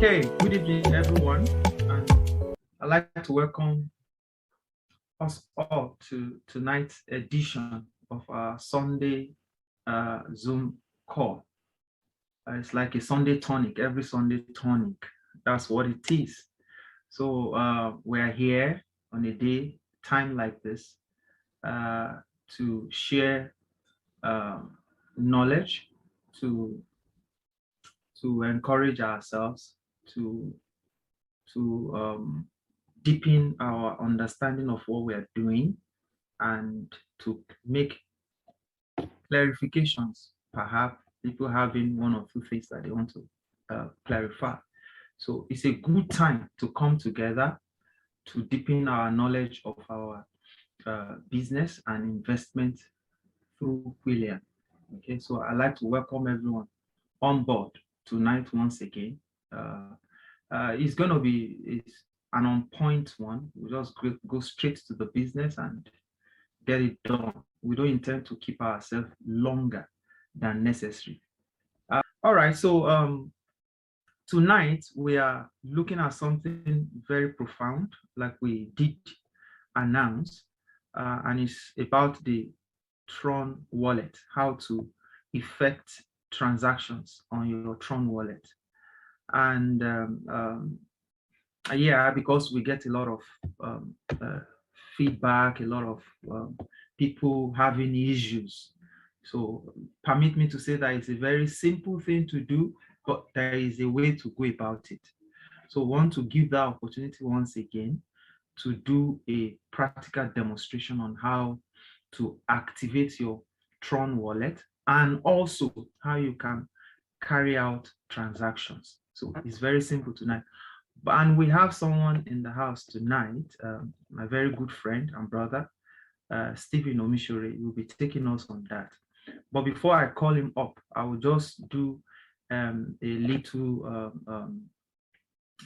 Okay, good evening, everyone, and I'd like to welcome us all to tonight's edition of our Sunday Zoom call. It's like a Sunday tonic, every Sunday tonic. That's what it is. So we're here on a day, time like this, to share knowledge, to encourage ourselves, to deepen our understanding of what we are doing, and to make clarifications, perhaps people having one or two things that they want to clarify. So it's a good time to come together to deepen our knowledge of our business and investment through Kuailian. Okay, so I'd like to welcome everyone on board tonight once again. It's going to be an on-point one. We'll just go straight to the business and get it done. We don't intend to keep ourselves longer than necessary. All right, so tonight we are looking at something very profound, like we did announce, and it's about the Tron wallet, how to effect transactions on your Tron wallet. And yeah, because we get a lot of feedback, a lot of people having issues. So permit me to say that it's a very simple thing to do, but there is a way to go about it. So I want to give that opportunity once again to do a practical demonstration on how to activate your Tron wallet and also how you can carry out transactions. So it's very simple tonight. And we have someone in the house tonight, my very good friend and brother, Stephen Omishore, will be taking us on that. But before I call him up, I will just do a little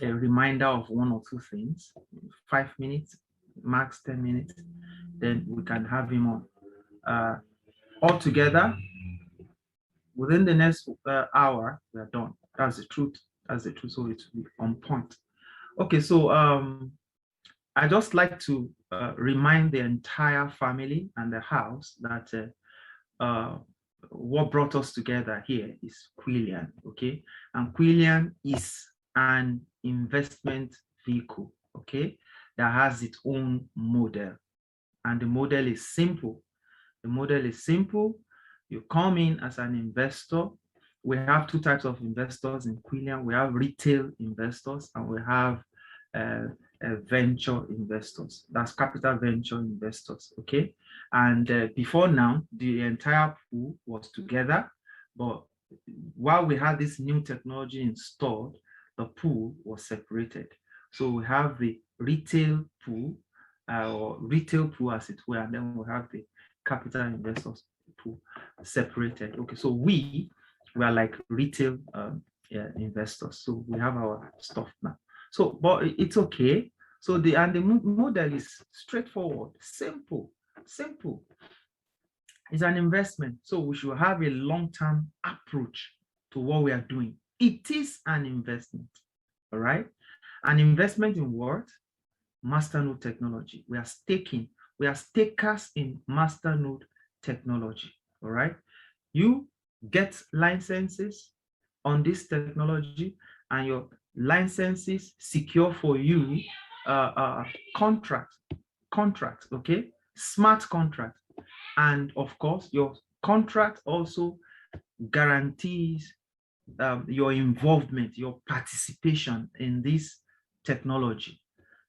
a reminder of one or two things, 5 minutes, max 10 minutes, then we can have him on. All together, within the next hour, we are done. That's the truth. That's the truth. So it will be on point. Okay, so I just like to remind the entire family and the house that what brought us together here is Kuailian, okay? And Kuailian is an investment vehicle, okay, that has its own model. And the model is simple. The model is simple. You come in as an investor. We have two types of investors in Kuailian. We have retail investors and we have venture investors. That's capital venture investors, okay? And before now, the entire pool was together, but while we had this new technology installed, the pool was separated. So we have the retail pool, or retail pool as it were, and then we have the capital investors pool separated. Okay, so we are like retail investors. So we have our stuff now. So, but it's okay. So the model is straightforward, simple. It's an investment. So we should have a long-term approach to what we are doing. It is an investment, all right? An investment in what? Masternode technology. We are staking. We are stakers in masternode technology, all right? You get licenses on this technology and your licenses secure for you contract, okay? Smart contract. And of course, your contract also guarantees your involvement, your participation in this technology,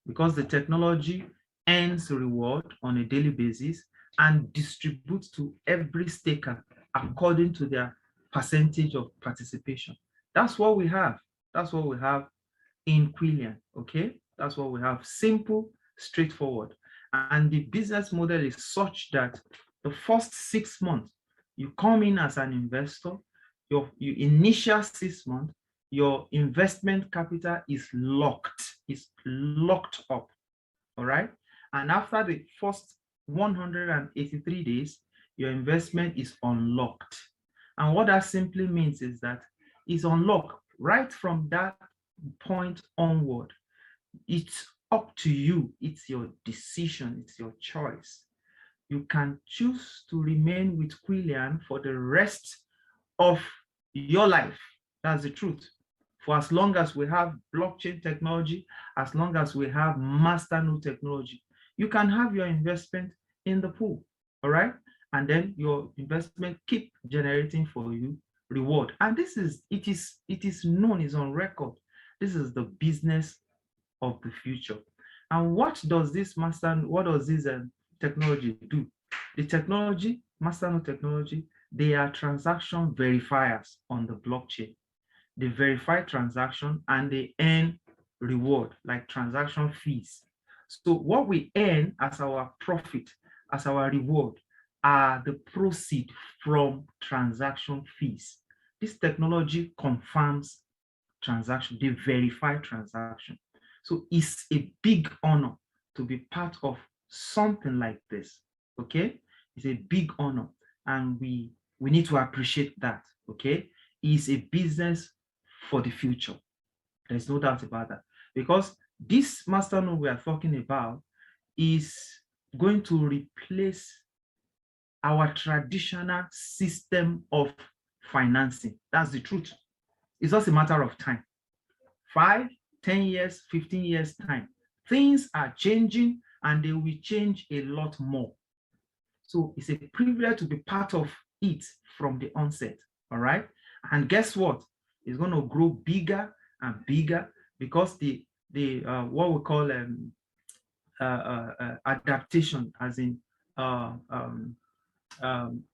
because the technology earns reward on a daily basis and distributes to every staker according to their percentage of participation. That's what we have. That's what we have in Kuailian, okay? That's what we have, simple, straightforward. And the business model is such that the first 6 months, you come in as an investor, your initial 6 months, your investment capital is locked up, all right? And after the first 183 days, your investment is unlocked. And what that simply means is that it's unlocked right from that point onward. It's up to you. It's your decision. It's your choice. You can choose to remain with Kuailian for the rest of your life. That's the truth. For as long as we have blockchain technology, as long as we have master node technology, you can have your investment in the pool, all right? And then your investment keep generating for you reward. And this is, it is known, is on record. This is the business of the future. And what does this technology do? The technology, master node technology, they are transaction verifiers on the blockchain. They verify transaction and they earn reward like transaction fees. So what we earn as our profit, as our reward, are the proceeds from transaction fees. This technology confirms transaction, they verify transaction. So it's a big honor to be part of something like this, okay? It's a big honor, and we need to appreciate that, okay? It's a business for the future. There's no doubt about that, because this master node we are talking about is going to replace our traditional system of financing. That's the truth. It's just a matter of time. 5, 10 years, 15 years time. Things are changing and they will change a lot more. So it's a privilege to be part of it from the onset, all right? And guess what? It's going to grow bigger and bigger because the what we call adaptation, as in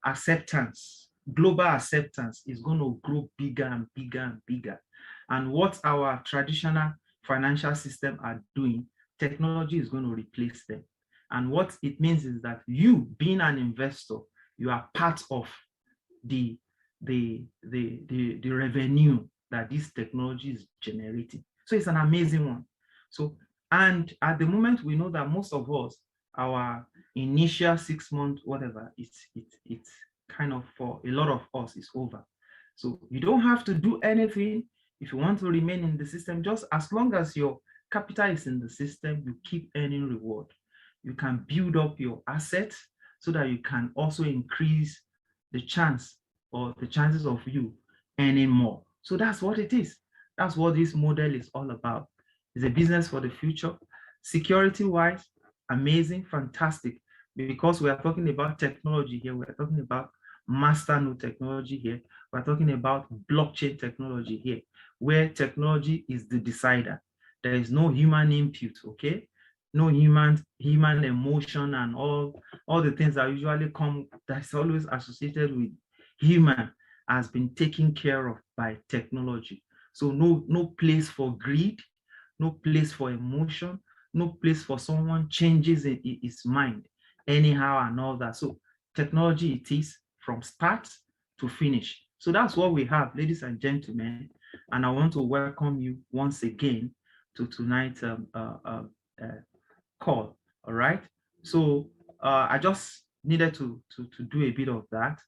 acceptance, global acceptance is going to grow bigger and bigger and bigger. And what our traditional financial system are doing, technology is going to replace them. And what it means is that you, being an investor, you are part of the revenue that this technology is generating. So it's an amazing one. So, and at the moment, we know that most of us, our initial 6 months, whatever, it's kind of, for a lot of us, is over. So you don't have to do anything if you want to remain in the system. Just as long as your capital is in the system, you keep earning reward. You can build up your assets so that you can also increase the chance or the chances of you earning more. So that's what it is. That's what this model is all about. It's a business for the future. Security-wise, amazing, fantastic, because we are talking about technology here. We are talking about master node technology here. We're talking about blockchain technology here, where technology is the decider. There is no human input, okay? No human emotion and all the things that usually come, that's always associated with human, has been taken care of by technology. So no place for greed, no place for emotion, no place for someone changes his mind anyhow and all that. So technology it is from start to finish. So that's what we have, ladies and gentlemen. And I want to welcome you once again to tonight's call. All right. So I just needed to do a bit of that.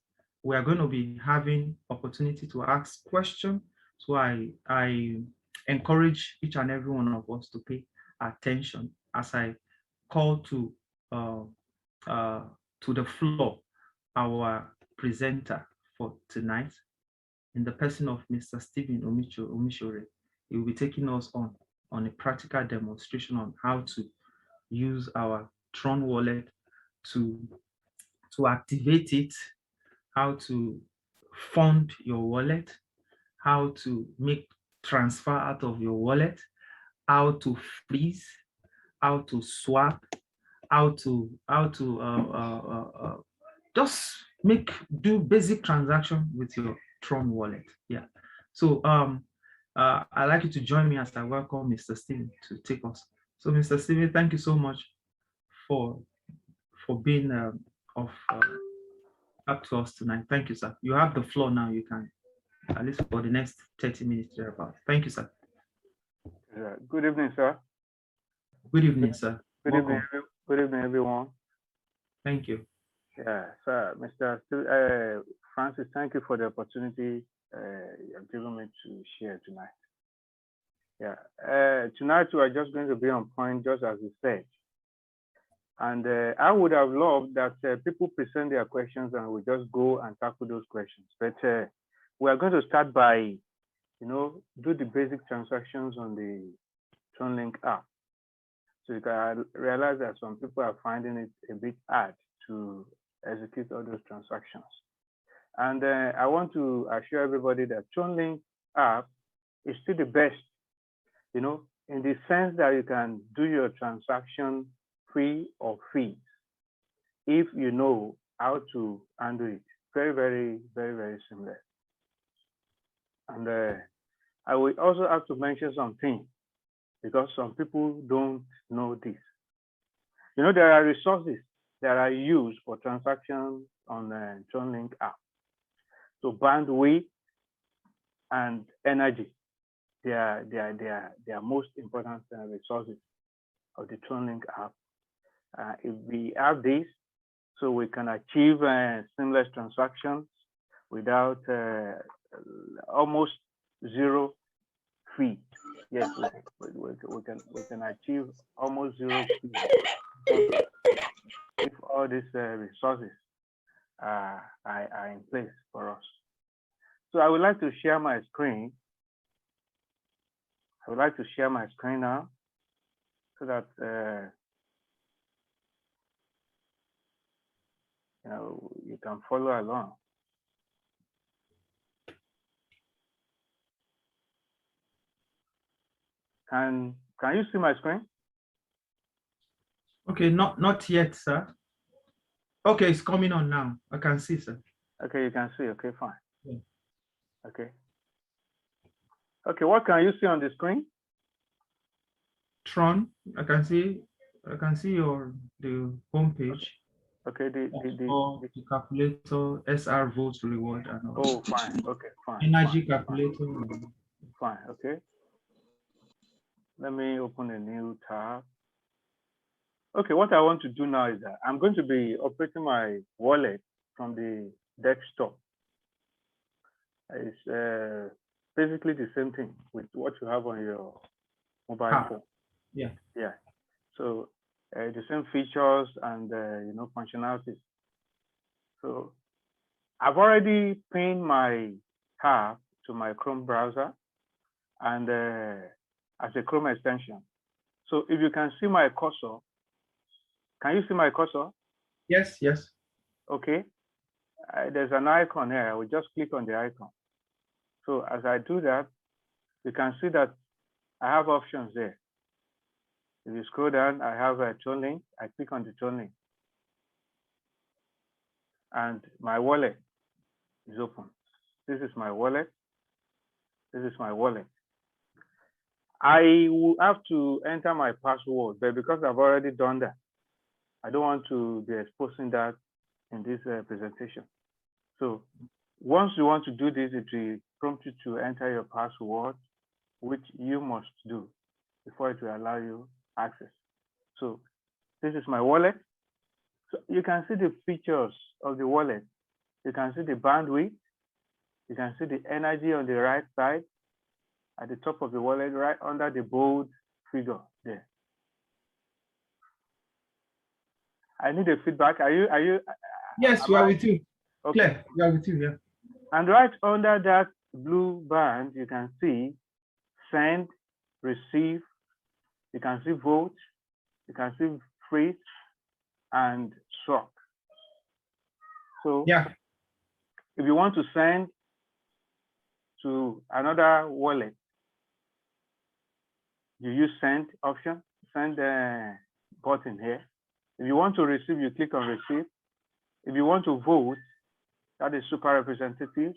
We are going to be having opportunity to ask questions. So I encourage each and every one of us to pay attention as I call to the floor our presenter for tonight, in the person of Mr. Stephen Omishore. He will be taking us on a practical demonstration on how to use our Tron wallet to activate it, how to fund your wallet, how to make transfer out of your wallet, how to freeze, how to swap, how to just do basic transaction with your Tron wallet. Yeah. So I'd like you to join me as I welcome Mr. Steven to take us. So Mr. Steven, thank you so much for being up to us tonight. Thank you, sir. You have the floor now. You can, at least for the next 30 minutes thereabout. Thank you, sir. Good evening, sir. Good evening, sir. Good evening. Good evening, everyone. Thank you. Yeah, sir, Mr. Francis, thank you for the opportunity you have given me to share tonight. Yeah. Tonight we are just going to be on point, just as you said. And I would have loved that people present their questions and we just go and tackle those questions. But we are going to start by, do the basic transactions on the TronLink app. So you can realize that some people are finding it a bit hard to execute all those transactions. And I want to assure everybody that TronLink app is still the best, in the sense that you can do your transaction free of fees if you know how to handle it. Very, very, very, very similar. And I will also have to mention something because some people don't know this. There are resources that are used for transactions on the TronLink app. So bandwidth and energy, they are most important resources of the TronLink app. If we have this, so we can achieve seamless transactions without almost zero fee. Yes, we can achieve almost zero fee if all these resources are in place for us. So I would like to share my screen. I would like to share my screen now so that you can follow along. Can you see my screen? Okay, not yet, sir. Okay, it's coming on now. I can see, sir. Okay, you can see. Okay, fine. Yeah. Okay. Okay, what can you see on the screen? Tron, I can see the homepage. Okay, the calculator, SR votes reward and all. Oh, fine. Okay, fine. Energy fine, calculator. Fine. Okay. Let me open a new tab. Okay, what I want to do now is that I'm going to be operating my wallet from the desktop. It's basically the same thing with what you have on your mobile phone. Yeah. Yeah. So the same features and functionalities. So I've already pinned my tab to my Chrome browser and as a Chrome extension. So if you can see my cursor, can you see my cursor? Yes, yes. Okay. There's an icon here. I will just click on the icon. So as I do that, you can see that I have options there. If you scroll down, I have a TronLink. I click on the TronLink. And my wallet is open. This is my wallet. This is my wallet. I will have to enter my password, but because I've already done that, I don't want to be exposing that in this presentation. So once you want to do this, it will prompt you to enter your password, which you must do before it will allow you access. So this is my wallet. So you can see the features of the wallet. You can see the bandwidth. You can see the energy on the right side at the top of the wallet, right under the bold figure there. I need a feedback. Are you? Yes, we are with you. Okay. Claire, we are with you, yeah. And right under that blue band, you can see send, receive, you can see vote, you can see freeze, and swap. So yeah, if you want to send to another wallet, you use send option, send button here. If you want to receive, you click on receive. If you want to vote, that is super representatives.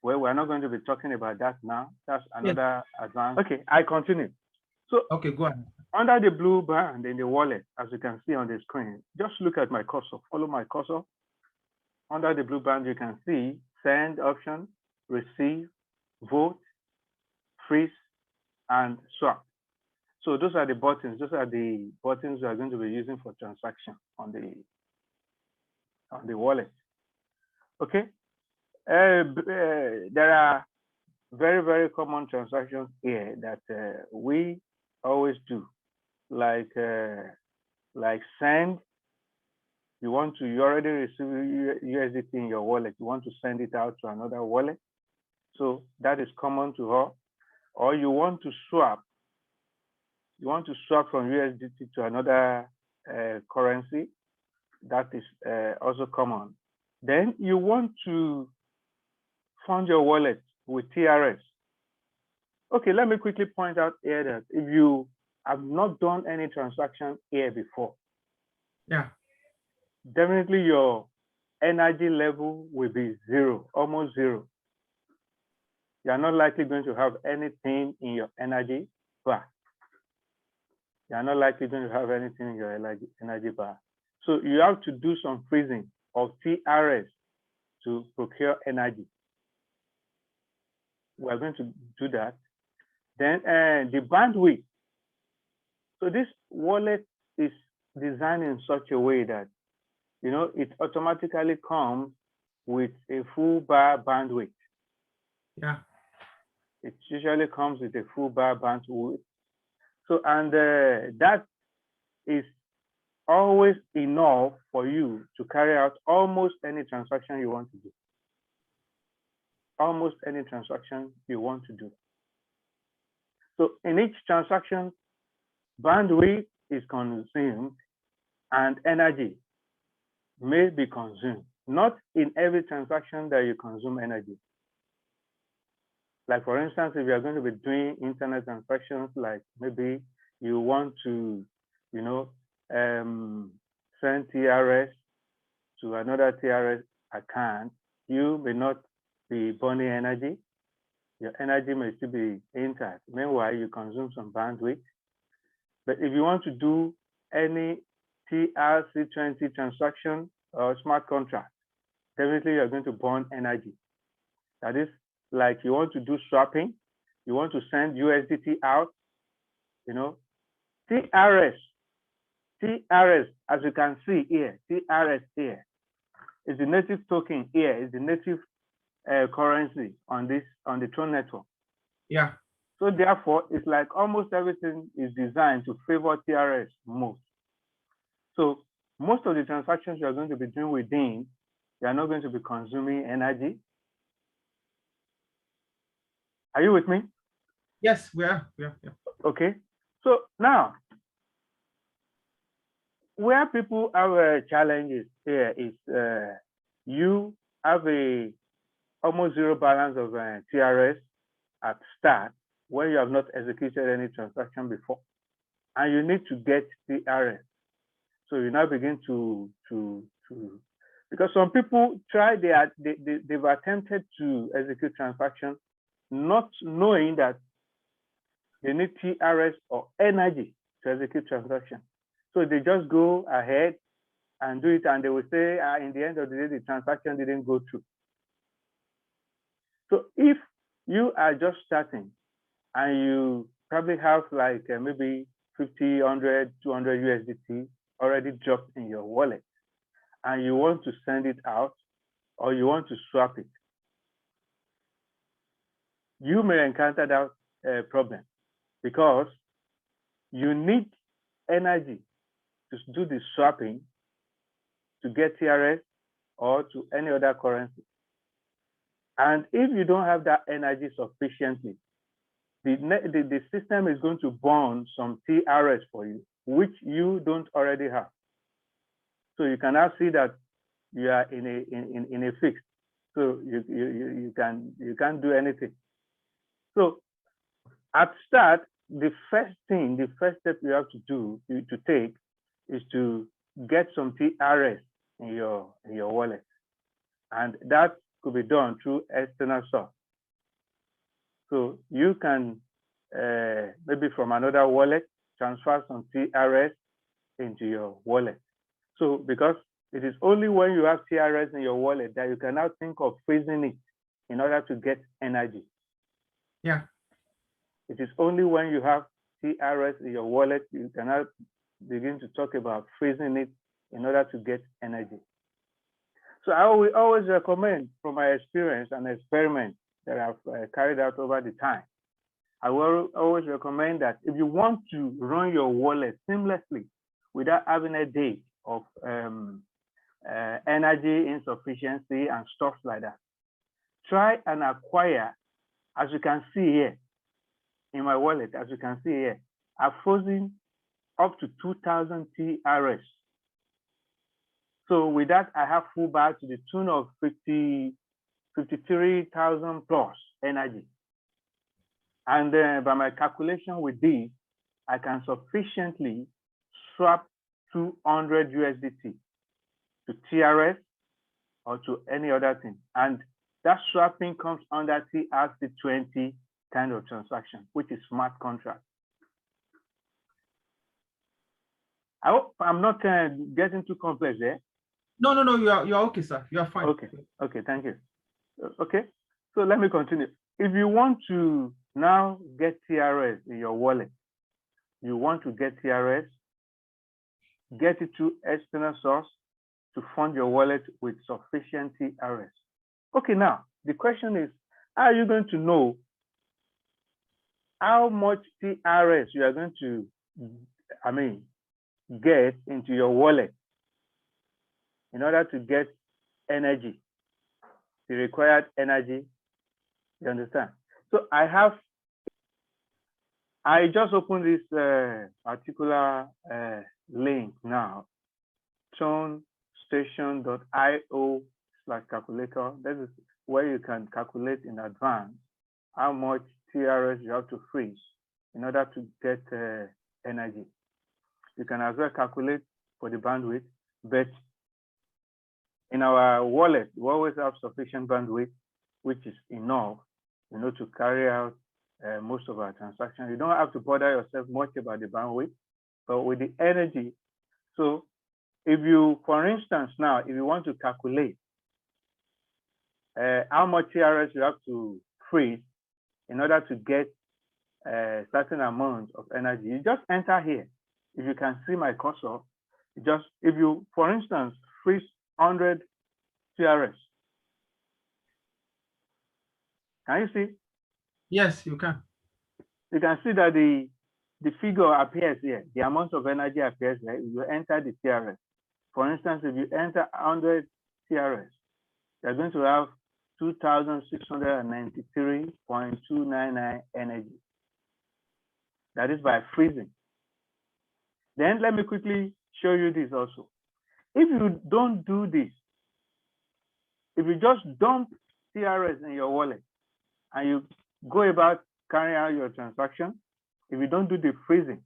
Well, we're not going to be talking about that now. That's another advance. Okay, I continue. So okay, go ahead. Under the blue band in the wallet, as you can see on the screen, just look at my cursor, follow my cursor. Under the blue band, you can see send option, receive, vote, freeze, and swap. So those are the buttons. Those are the buttons we are going to be using for transaction on the wallet. Okay. There are very, very common transactions here that we always do, like send. You already receive USDT in your wallet. You want to send it out to another wallet. So that is common to her. Or you want to swap. You want to swap from USDT to another currency. That is also common. Then you want to fund your wallet with TRS. Okay, let me quickly point out here that if you have not done any transaction here before, Yeah. definitely your energy level will be zero, almost zero. You are not likely going to have anything in your energy bar. You are not likely going to have anything in your energy bar. So you have to do some freezing of TRS to procure energy. We are going to do that. Then the bandwidth. So this wallet is designed in such a way that, you know, it automatically comes with a full bar bandwidth. Yeah. It usually comes with a full bar bandwidth. So, and that is always enough for you to carry out almost any transaction you want to do. Almost any transaction you want to do. So in each transaction, bandwidth is consumed and energy may be consumed. Not in every transaction that you consume energy. Like for instance, if you are going to be doing internet transactions, like maybe you want to, you know, send TRS to another TRS account, you may not be burning energy. Your energy may still be intact. Meanwhile, you consume some bandwidth. But if you want to do any TRC20 transaction or smart contract, definitely you're going to burn energy. That is, like you want to do swapping, you want to send USDT out, you know, TRS, as you can see here, TRS here is the native token here, is the native currency on the Tron network. Yeah. So therefore, it's like almost everything is designed to favor TRS most. So most of the transactions you're going to be doing within, you're not going to be consuming energy. Are you with me? Yes, we are. Yeah. Okay. So now, where people have challenges here is you have a almost zero balance of TRS at start when you have not executed any transaction before, and you need to get TRS. So you now begin to because some people they've attempted to execute transactions not knowing that they need TRS or energy to execute transaction. So they just go ahead and do it, and they will say, in the end of the day, the transaction didn't go through. So if you are just starting and you probably have like maybe 50, 100, 200 USDT already dropped in your wallet, and you want to send it out or you want to swap it, you may encounter that problem because you need energy to do the swapping to get TRS or to any other currency. And if you don't have that energy sufficiently, the system is going to burn some TRS for you, which you don't already have. So you can now see that you are in a fix. So you can't do anything. So at start, the first step you have to do to take is to get some TRS in your wallet, and that could be done through external source. So you can maybe from another wallet transfer some TRS into your wallet. So because it is only when you have TRS in your wallet that you can now think of freezing it in order to get energy. Yeah. It is only when you have TRS in your wallet you can now begin to talk about freezing it in order to get energy. So I will always recommend, from my experience and experiment, that I've carried out over the time. I will always recommend that if you want to run your wallet seamlessly without having a day of energy insufficiency and stuff like that, try and acquire, as you can see here in my wallet, as you can see here, I've frozen up to 2,000 TRS. So with that, I have full bar to the tune of 53,000 plus energy. And then by my calculation with this, I can sufficiently swap 200 USDT to TRS or to any other thing. And that swapping comes under TRC20 kind of transaction, which is smart contract. I hope I'm not getting too complex there. No, you are okay, sir. You are fine. Okay, thank you. Okay, so let me continue. If you want to now get TRS in your wallet, you want to get TRS, get it to external source to fund your wallet with sufficient TRS. Okay, now the question is, how are you going to know how much TRS you are going to, get into your wallet in order to get energy, the required energy? You understand? So I just opened this particular link now, tronstation.io/calculator. This is where you can calculate in advance how much TRS you have to freeze in order to get energy. You can as well calculate for the bandwidth, but in our wallet, we always have sufficient bandwidth, which is enough, to carry out most of our transactions. You don't have to bother yourself much about the bandwidth, but with the energy. So if you, for instance, now, if you want to calculate how much TRS you have to freeze in order to get a certain amount of energy, you just enter here. If you can see my cursor, if you, for instance, freeze 100 TRS. Can you see? Yes, you can. You can see that the figure appears here. The amount of energy appears here. You enter the TRS. For instance, if you enter 100 TRS, you're going to have 2,693.299 energy. That is by freezing. Then let me quickly show you this also. If you don't do this, if you just dump TRS in your wallet and you go about carrying out your transaction, if you don't do the freezing,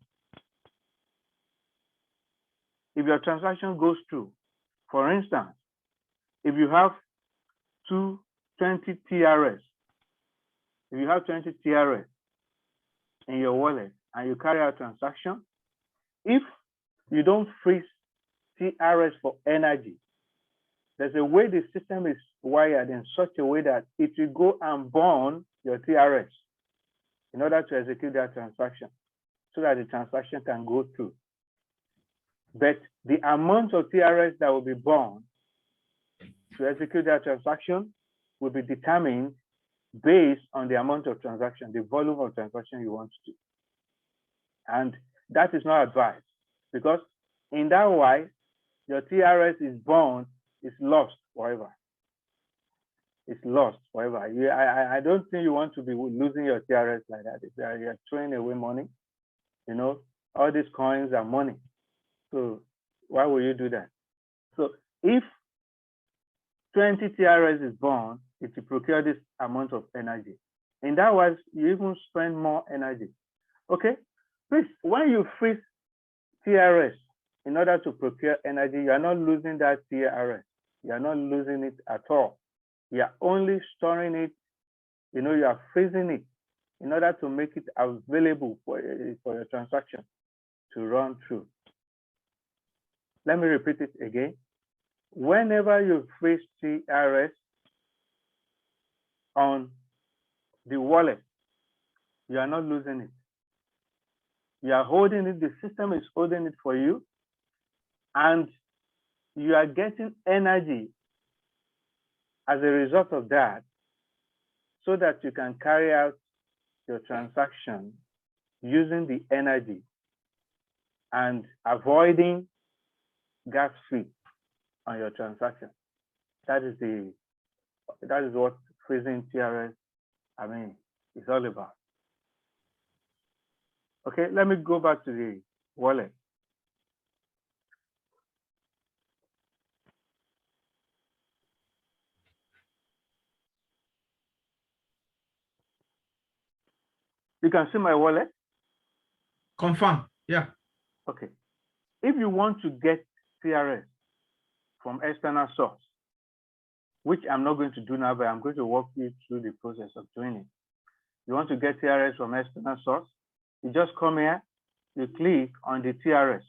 if your transaction goes through, for instance, if you have 20 TRS, if you have 20 TRS in your wallet and you carry out a transaction, if you don't freeze TRS for energy, there's a way the system is wired in such a way that it will go and burn your TRS in order to execute that transaction so that the transaction can go through. But the amount of TRS that will be burned to execute that transaction will be determined based on the amount of transaction, the volume of transaction you want to do. And that is not advised, because in that way, your TRS is burned, it's lost forever. It's lost forever. I don't think you want to be losing your TRS like that. If you're throwing away money, all these coins are money. So why would you do that? So if 20 TRS is burned, it will procure this amount of energy. In that way, you even spend more energy. Okay? Please, when you freeze TRS in order to procure energy, you are not losing that TRS. You are not losing it at all. You are only storing it, you are freezing it in order to make it available for your transaction to run through. Let me repeat it again. Whenever you freeze TRS on the wallet, you are not losing it. You are holding it, the system is holding it for you, and you are getting energy as a result of that so that you can carry out your transaction using the energy and avoiding gas fee on your transaction. That is what freezing TRS, is all about. Okay, let me go back to the wallet. You can see my wallet? Confirm, yeah. Okay. If you want to get TRS from external source, which I'm not going to do now, but I'm going to walk you through the process of doing it. You want to get TRS from external source, you just come here, you click on the TRS.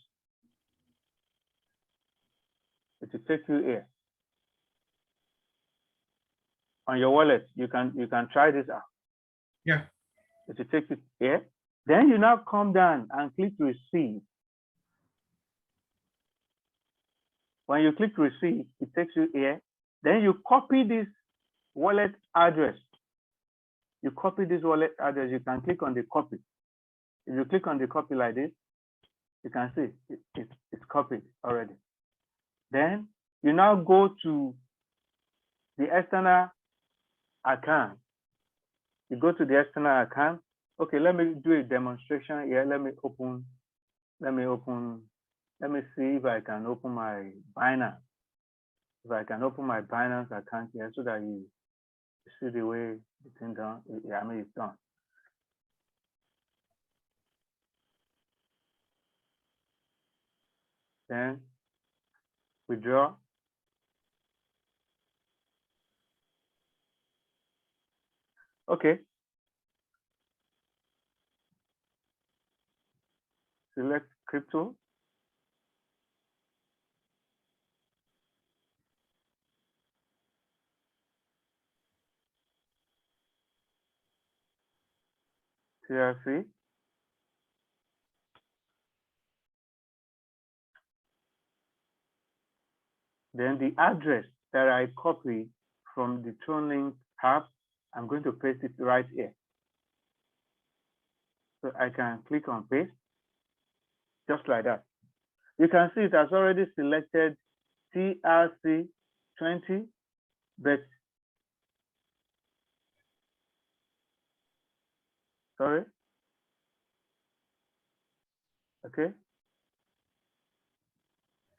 It will take you here. On your wallet, you can try this out. Yeah. It will take you here. Then you now come down and click receive. When you click receive, it takes you here. Then you copy this wallet address. You copy this wallet address, you can click on the copy. If you click on the copy like this, you can see it's copied already. Then you now go to the external account. You go to the external account. Okay, let me do a demonstration here. Let me see if I can open my Binance. If I can open my Binance account here so that you see the way the thing done. It's done. Then withdraw. Okay. Select crypto. TRC. Then the address that I copied from the TronLink app, I'm going to paste it right here. So I can click on paste, just like that. You can see it has already selected TRC20, but sorry. Okay.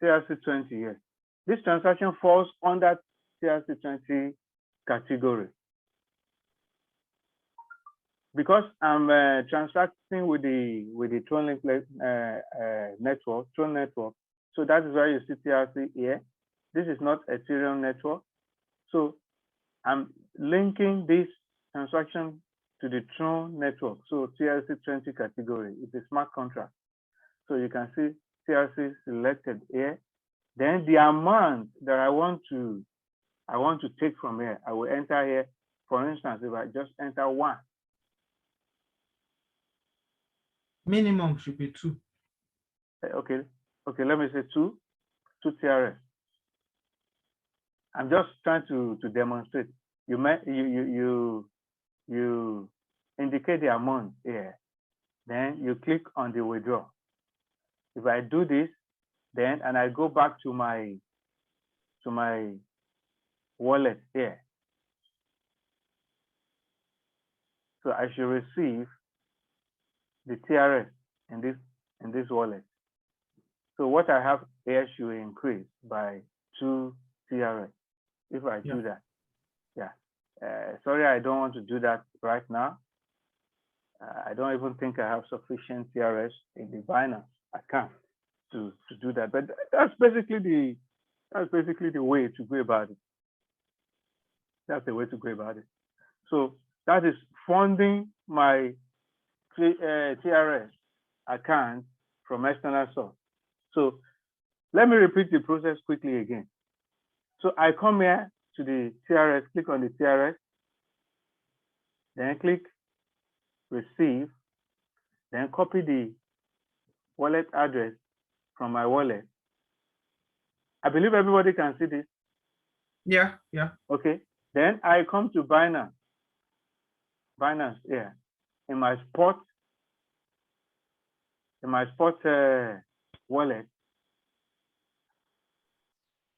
TRC20 here. This transaction falls under TRC20 category. Because I'm transacting with the TronLink network, Tron network. So that is why you see TRC here. This is not Ethereum network. So I'm linking this transaction to the Tron network. So TRC20 category, it's a smart contract. So you can see TRC selected here. Then the amount that I want to take from here, I will enter here. For instance, if I just enter 1. Minimum should be 2. Okay, let me say 2 TRS. I'm just trying to demonstrate. You indicate the amount here. Then you click on the withdraw. If I do this, then and I go back to my wallet here. So I should receive the TRS in this wallet. So what I have here should increase by 2 TRS if I do that. Yeah. Sorry, I don't want to do that right now. I don't even think I have sufficient TRS in the Binance account to do that. But that's basically the way to go about it. That's the way to go about it. So that is funding my TRS account from external source. So let me repeat the process quickly again. So I come here to the TRS, click on the TRS, then click receive, then copy the wallet address from my wallet. I believe everybody can see this. Yeah. Okay. Then I come to Binance. Binance, yeah. In my spot wallet,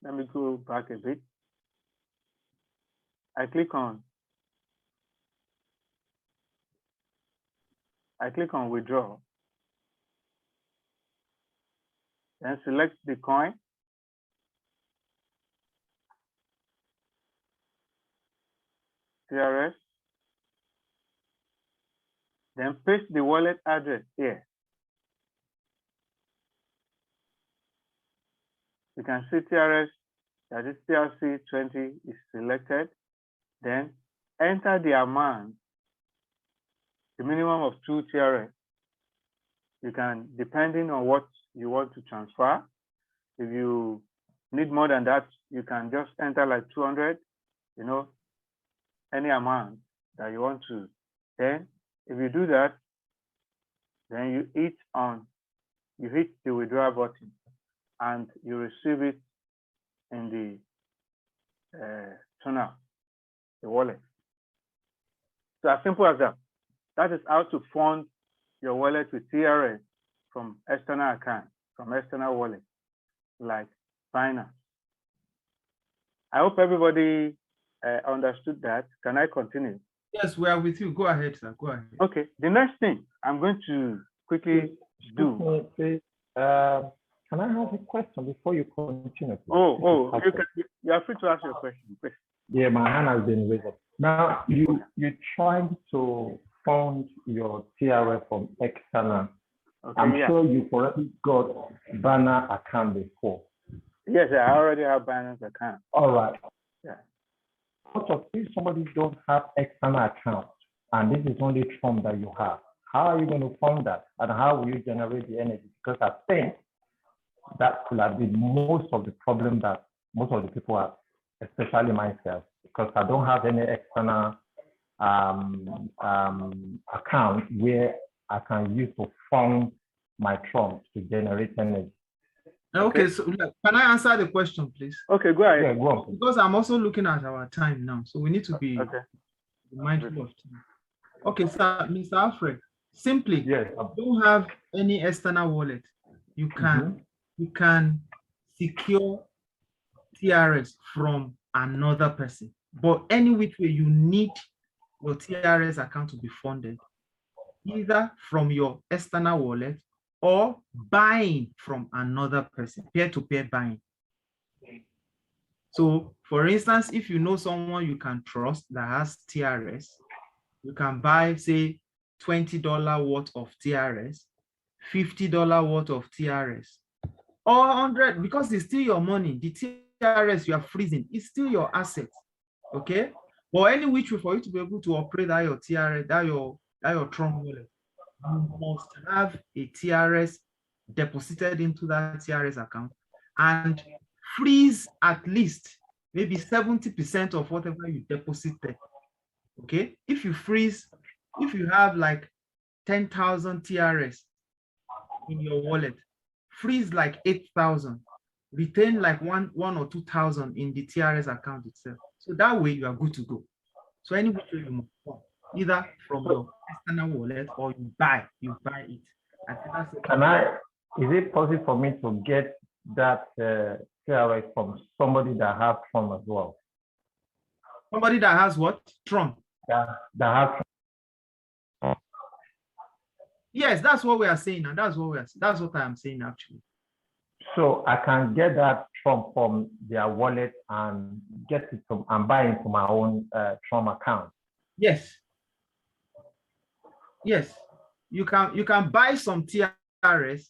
let me go back a bit. I click on withdraw, then select the coin, TRS, then paste the wallet address here. You can see TRS, that is TRC20 is selected. Then enter the amount, the minimum of 2 TRS. You can, depending on what you want to transfer, if you need more than that, you can just enter like 200, you know, any amount that you want to. Then if you do that, then you hit the withdraw button and you receive it in the tunnel, the wallet. So as simple as that. That is how to fund your wallet with TRS from external account, from external wallet, like Binance. I hope everybody understood that. Can I continue? Yes, we are with you. Go ahead, sir. Go ahead. Okay. The next thing I'm going to quickly do. Can I have a question before you continue? You are free to ask your question, please. Yeah, my hand has been raised. Now, you're trying to fund your TRF from external. Okay, I'm sure you've already got Banner account before. Yes, I already have Binance account. All right. Yeah. What if somebody don't have external account and this is only Tron that you have? How are you going to fund that? And how will you generate the energy? Because I think that could have been most of the problem that most of the people have, especially myself, because I don't have any external account where I can use to fund my Tron to generate energy. Okay, so can I answer the question, please? Okay, go ahead. Yeah, go on. Because I'm also looking at our time now, so we need to be mindful of time. Okay, so Mr. Alfred, simply, yes. Don't have any external wallet. You can secure TRS from another person, but any which way you need your TRS account to be funded, either from your external wallet or buying from another person, peer-to-peer buying. So, for instance, if you know someone you can trust that has TRS, you can buy, say, $20 worth of TRS, $50 worth of TRS, or 100, because it's still your money. The TRS you are freezing, it's still your asset, okay? But any which way for you to be able to operate that your TRS, that your Tron wallet, you must have a TRS deposited into that TRS account and freeze at least maybe 70% of whatever you deposited. Okay, if you freeze, if you have like 10,000 TRS in your wallet, freeze like 8,000, retain like one or 2,000 in the TRS account itself. So that way you are good to go. So any way you must fund, either from your external wallet or you buy it. I think that's it. Is it possible for me to get that TRS from somebody that has Tron as well? Somebody that has what? Tron. That has Tron. Yes, that's what we are saying, and that's what I am saying actually. So I can get that Tron from their wallet and get it from and buy it from my own Tron account. Yes. Yes, you can buy some TRS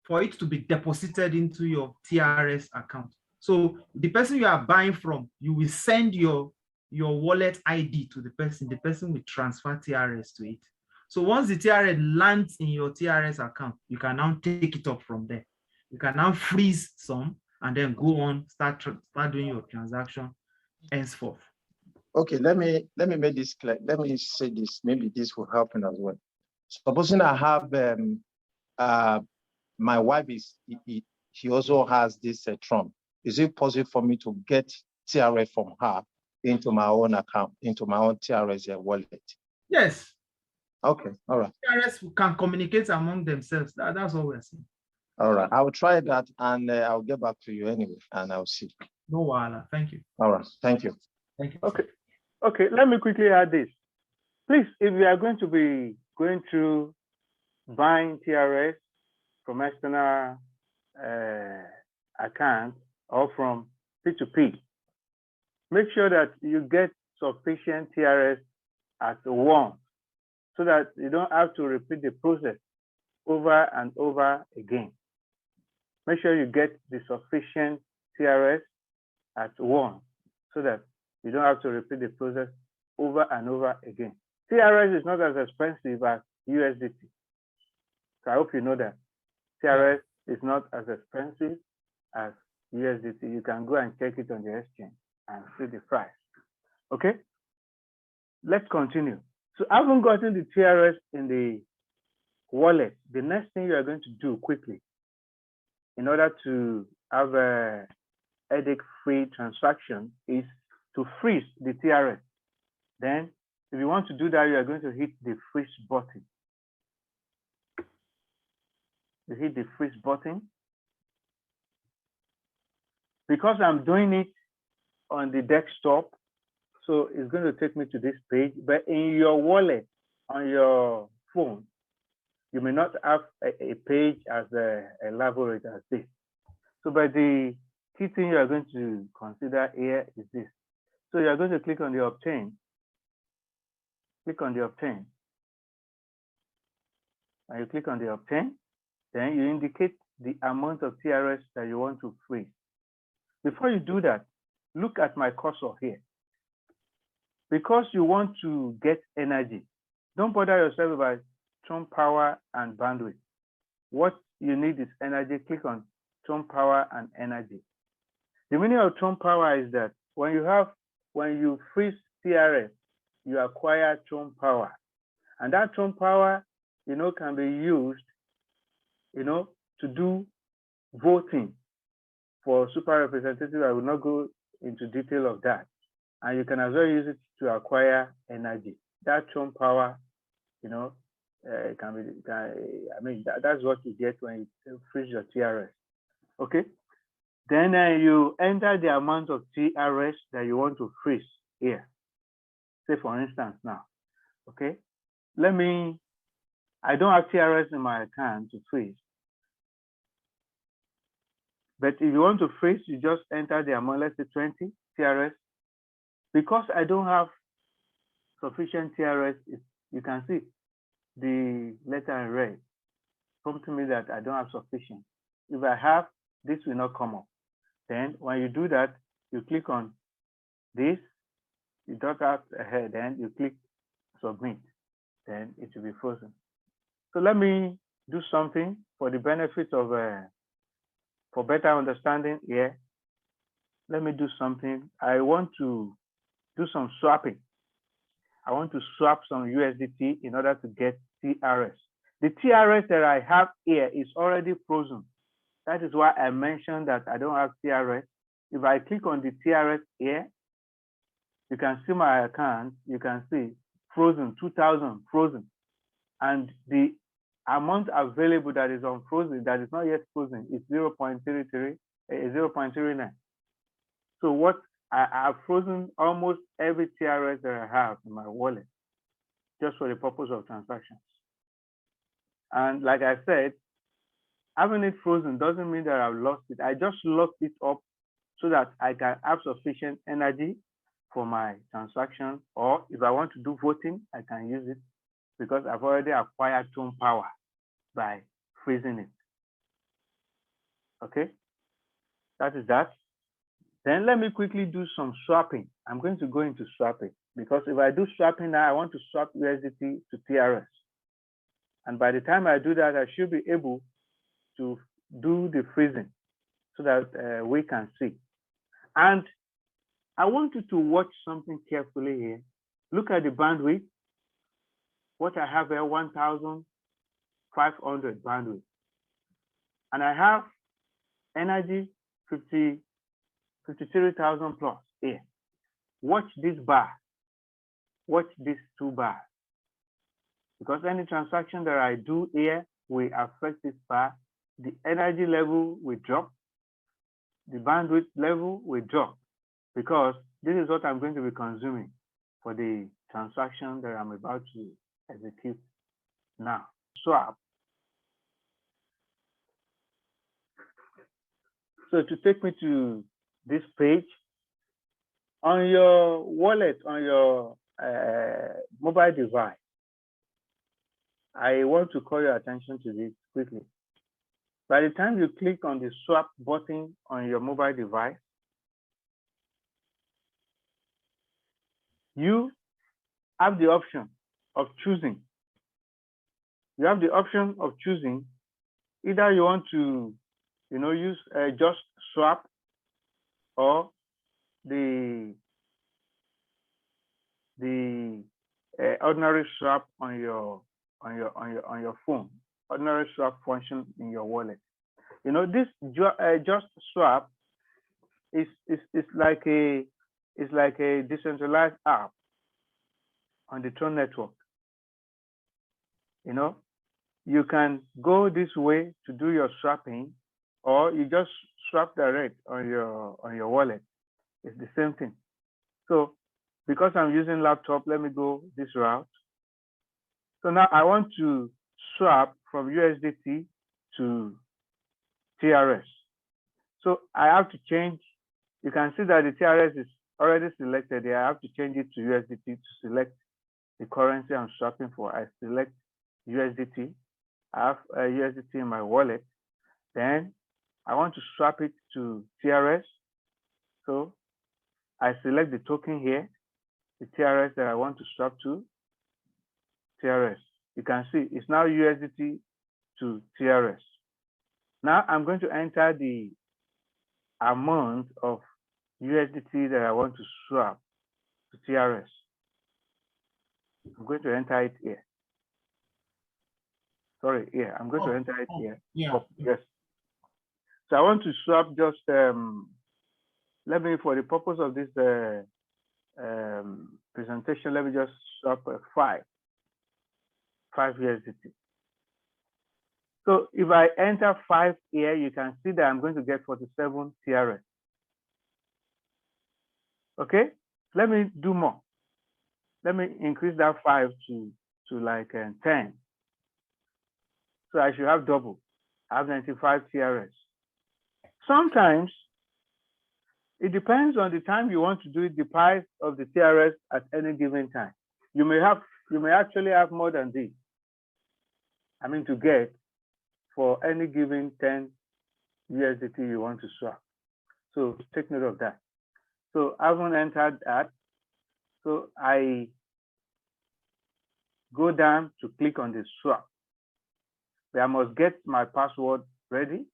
for it to be deposited into your TRS account. So the person you are buying from, you will send your wallet ID to the person will transfer TRS to it. So once the TRS lands in your TRS account, you can now take it up from there. You can now freeze some and then go on, start doing your transaction henceforth. Okay, let me make this clear. Let me say this. Maybe this will help as well. Supposing I have my wife she also has this Tron. Is it possible for me to get TRS from her into my own account, into my own TRS wallet? Yes. Okay, all right. TRS can communicate among themselves. That's all we're saying. All right, I will try that and I'll get back to you anyway, and I'll see. No wala. Thank you. All right, thank you. Thank you. Okay. Okay, let me quickly add this. Please, if you are going to be going through buying TRS from external account or from P2P, make sure that you get sufficient TRS at once so that you don't have to repeat the process over and over again. Make sure you get the sufficient TRS at once so that you don't have to repeat the process over and over again. TRS is not as expensive as USDT. So I hope you know that. TRS is not as expensive as USDT. You can go and check it on the exchange and see the price. Okay? Let's continue. So having gotten the TRS in the wallet, the next thing you are going to do quickly in order to have a headache-free transaction is to freeze the TRS. Then, if you want to do that, you are going to hit the freeze button. You hit the freeze button. Because I'm doing it on the desktop, so it's going to take me to this page, but in your wallet, on your phone, you may not have a page as elaborate as this. So by the key thing you are going to consider here is this. So you are going to click on the obtain. Click on the obtain. And you click on the obtain, then you indicate the amount of TRS that you want to freeze. Before you do that, look at my cursor here. Because you want to get energy, don't bother yourself about Tron power and bandwidth. What you need is energy. Click on Tron power and energy. The meaning of Tron power is that when you freeze TRS, you acquire Tron power, and that Tron power, can be used, to do voting for super representative. I will not go into detail of that, and you can as well use it to acquire energy. That Tron power, that's what you get when you freeze your TRS. Okay. Then you enter the amount of TRS that you want to freeze here. Say for instance now, okay, I don't have TRS in my account to freeze. But if you want to freeze, you just enter the amount, let's say 20 TRS. Because I don't have sufficient TRS, you can see the letter in red prompting me that I don't have sufficient. If I have, this will not come up. Then when you do that, you click on this, you dot out ahead, then you click submit, then it will be frozen. So let me do something for the benefit of, for better understanding here. Let me do something. I want to do some swapping. I want to swap some USDT in order to get TRS. The TRS that I have here is already frozen. That is why I mentioned that I don't have TRS. If I click on the TRS here, you can see my account. You can see frozen, 2000 frozen. And the amount available that is unfrozen, that is not yet frozen, is 0.33, 0.39. So what I have frozen almost every TRS that I have in my wallet, just for the purpose of transactions. And like I said, having it frozen doesn't mean that I've lost it. I just locked it up so that I can have sufficient energy for my transaction, or if I want to do voting, I can use it because I've already acquired Tron power by freezing it. Okay, that is that. Then let me quickly do some swapping. I'm going to go into swapping because if I do swapping now, I want to swap USDT to TRS. And by the time I do that, I should be able to do the freezing so that we can see. And I want you to watch something carefully here. Look at the bandwidth. What I have here, 1,500 bandwidth. And I have energy 53,000 plus here. Watch this bar. Watch these two bars. because any transaction that I do here will affect this bar. The energy level will drop, the bandwidth level will drop, because this is what I'm going to be consuming for the transaction that I'm about to execute now. Swap. So to take me to this page, on your wallet, on your mobile device, I want to call your attention to this quickly. By the time you click on the swap button on your mobile device, you have the option of choosing. You have the option of choosing either you want to, use just swap, or the ordinary swap on your phone, ordinary swap function in your wallet. This just swap is like a decentralized app on the Tron network. You can go this way to do your swapping, or you just swap direct on your wallet. It's the same thing. So because I'm using laptop, let me go this route. So now I want to swap from USDT to TRS. So I have to change. You can see that the TRS is already selected here. I have to change it to USDT to select the currency I'm swapping for. I select USDT. I have USDT in my wallet. Then I want to swap it to TRS. So I select the token here, the TRS that I want to swap to TRS. You can see it's now USDT to TRS. Now I'm going to enter the amount of USDT that I want to swap to TRS. I'm going to enter it here. Sorry, here. I'm going to enter it here. Yeah. Oh, yes. So I want to swap just, let me, for the purpose of this presentation, let me just swap 5 USDT. So if I enter 5 here, you can see that I'm going to get 47 TRS. Okay, let me do more. Let me increase that 5 to like 10. So I should have double. I have 95 TRS. Sometimes it depends on the time you want to do it, the price of the TRS at any given time. You may actually have more than this. I mean, to get for any given 10 USDT you want to swap. So take note of that. So I haven't entered that. So I go down to click on the swap. But I must get my password ready.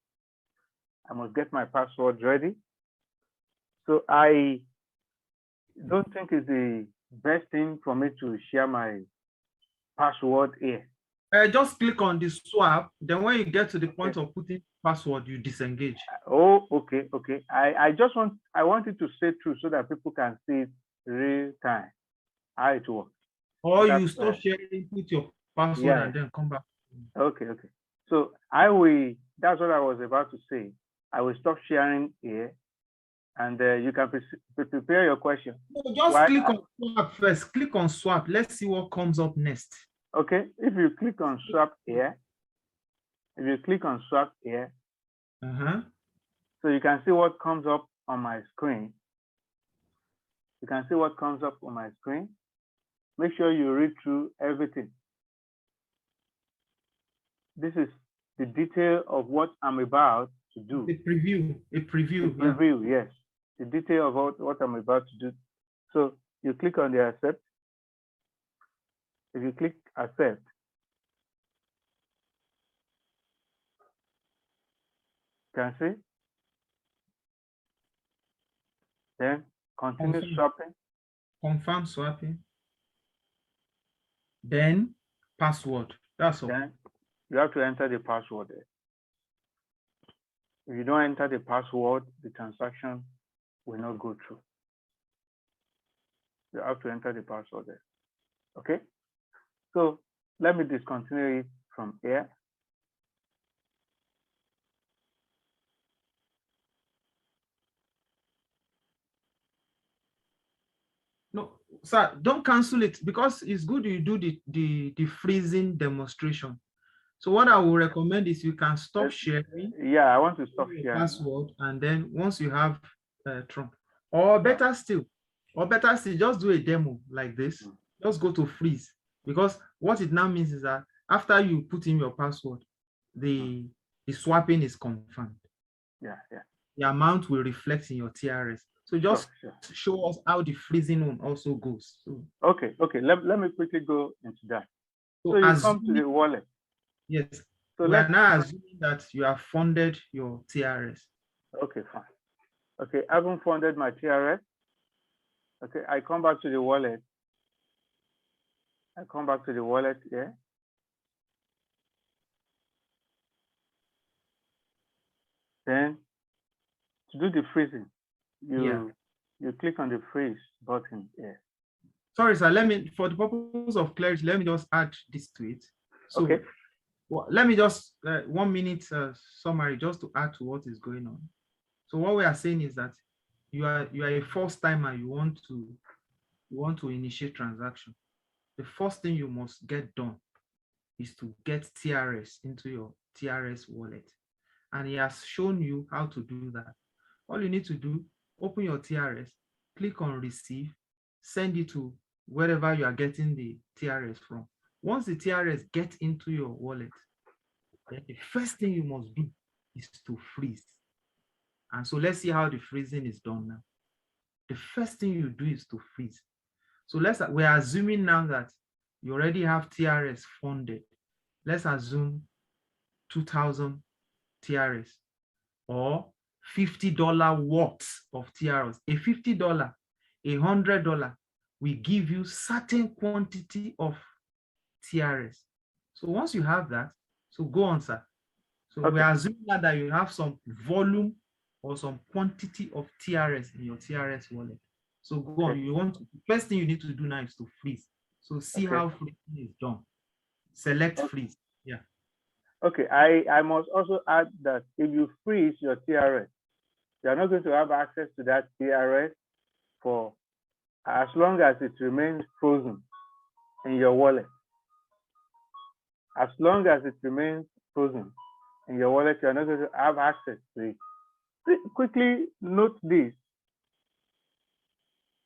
So I don't think it's the best thing for me to share my password here. Just click on the swap. Then when you get to the point of putting password, you disengage. Oh, okay. I wanted to say true so that people can see it real time, how it works. Or you stop sharing, put your password, and then come back. Okay. So that's what I was about to say. I will stop sharing here, and you can prepare your question. No, just click on swap first. Click on swap. Let's see what comes up next. Okay, if you click on swap here, so you can see what comes up on my screen. Make sure you read through everything. This is the detail of what I'm about to do. A preview. Yes. The detail of what I'm about to do. So you click on the accept. If you click accept, you can see. Then continue swapping. Confirm swapping. Then password. That's all. Then you have to enter the password there. If you don't enter the password, the transaction will not go through. You have to enter the password there. Okay. So let me discontinue it from here. No, sir, don't cancel it because it's good you do the freezing demonstration. So what I will recommend is you can stop sharing. Yeah, I want to stop sharing. Password, and then once you have Tron, or better still, just do a demo like this. Just go to freeze, because what it now means is that after you put in your password, the swapping is confirmed. Yeah, yeah. The amount will reflect in your TRS. So just sure. show us how the freezing one also goes. So, okay. Let me quickly go into that. So you come to the wallet. Yes. So we are now assuming that you have funded your TRS. Okay, fine. Okay, I haven't funded my TRS. Okay, I come back to the wallet. Here. Then to do the freezing, you click on the freeze button here. Sorry, sir. Let me, for the purpose of clarity, let me just add this to it. So, okay. Well, let me just 1 minute summary just to add to what is going on. So what we are saying is that you are a first timer. You want to initiate transaction. The first thing you must get done is to get TRS into your TRS wallet, and he has shown you how to do that. All you need to do, open your TRS, click on receive, send it to wherever you are getting the TRS from. Once the TRS gets into your wallet, then the first thing you must do is to freeze. And so let's see how the freezing is done now. The first thing you do is to freeze. So we're assuming now that you already have TRS funded. Let's assume 2,000 TRS or $50 worth of TRS. A $50, $100 will give you certain quantity of TRS. So once you have that, so go on, sir. So we are assuming that you have some volume or some quantity of TRS in your TRS wallet. So go on. The first thing you need to do now is to freeze. So see how freezing is done. Select freeze. Yeah. Okay. I must also add that if you freeze your TRS, you are not going to have access to that TRS for as long as it remains frozen in your wallet. As long as it remains frozen in your wallet, you are not going to have access to it. Quickly note this.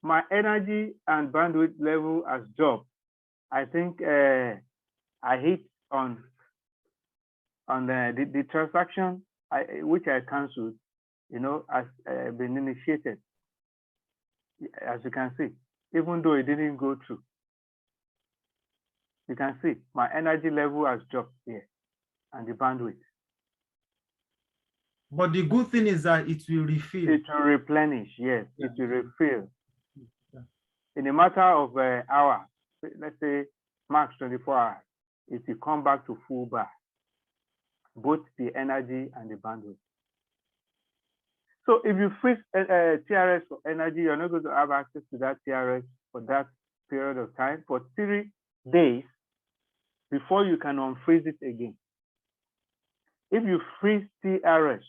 My energy and bandwidth level has dropped. I think I hit on the transaction which I cancelled, has been initiated. As you can see, even though it didn't go through, you can see my energy level has dropped here and the bandwidth. But the good thing is that it will refill. It will replenish, yes, it will refill. In a matter of hours, let's say max 24 hours, it will come back to full bar, both the energy and the bandwidth. So if you freeze TRS for energy, you're not going to have access to that TRS for that period of time for 3 days before you can unfreeze it again. If you freeze TRS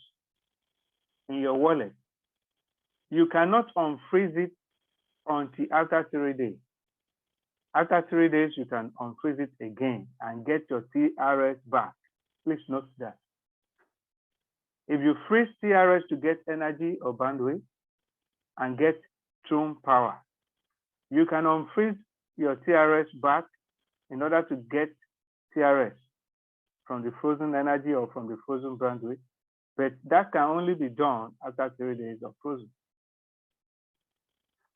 in your wallet, you cannot unfreeze it until after 3 days. After 3 days, you can unfreeze it again and get your TRS back. Please note that. If you freeze TRS to get energy or bandwidth and get Tron power, you can unfreeze your TRS back in order to get TRS from the frozen energy or from the frozen bandwidth, but that can only be done after 3 days of frozen.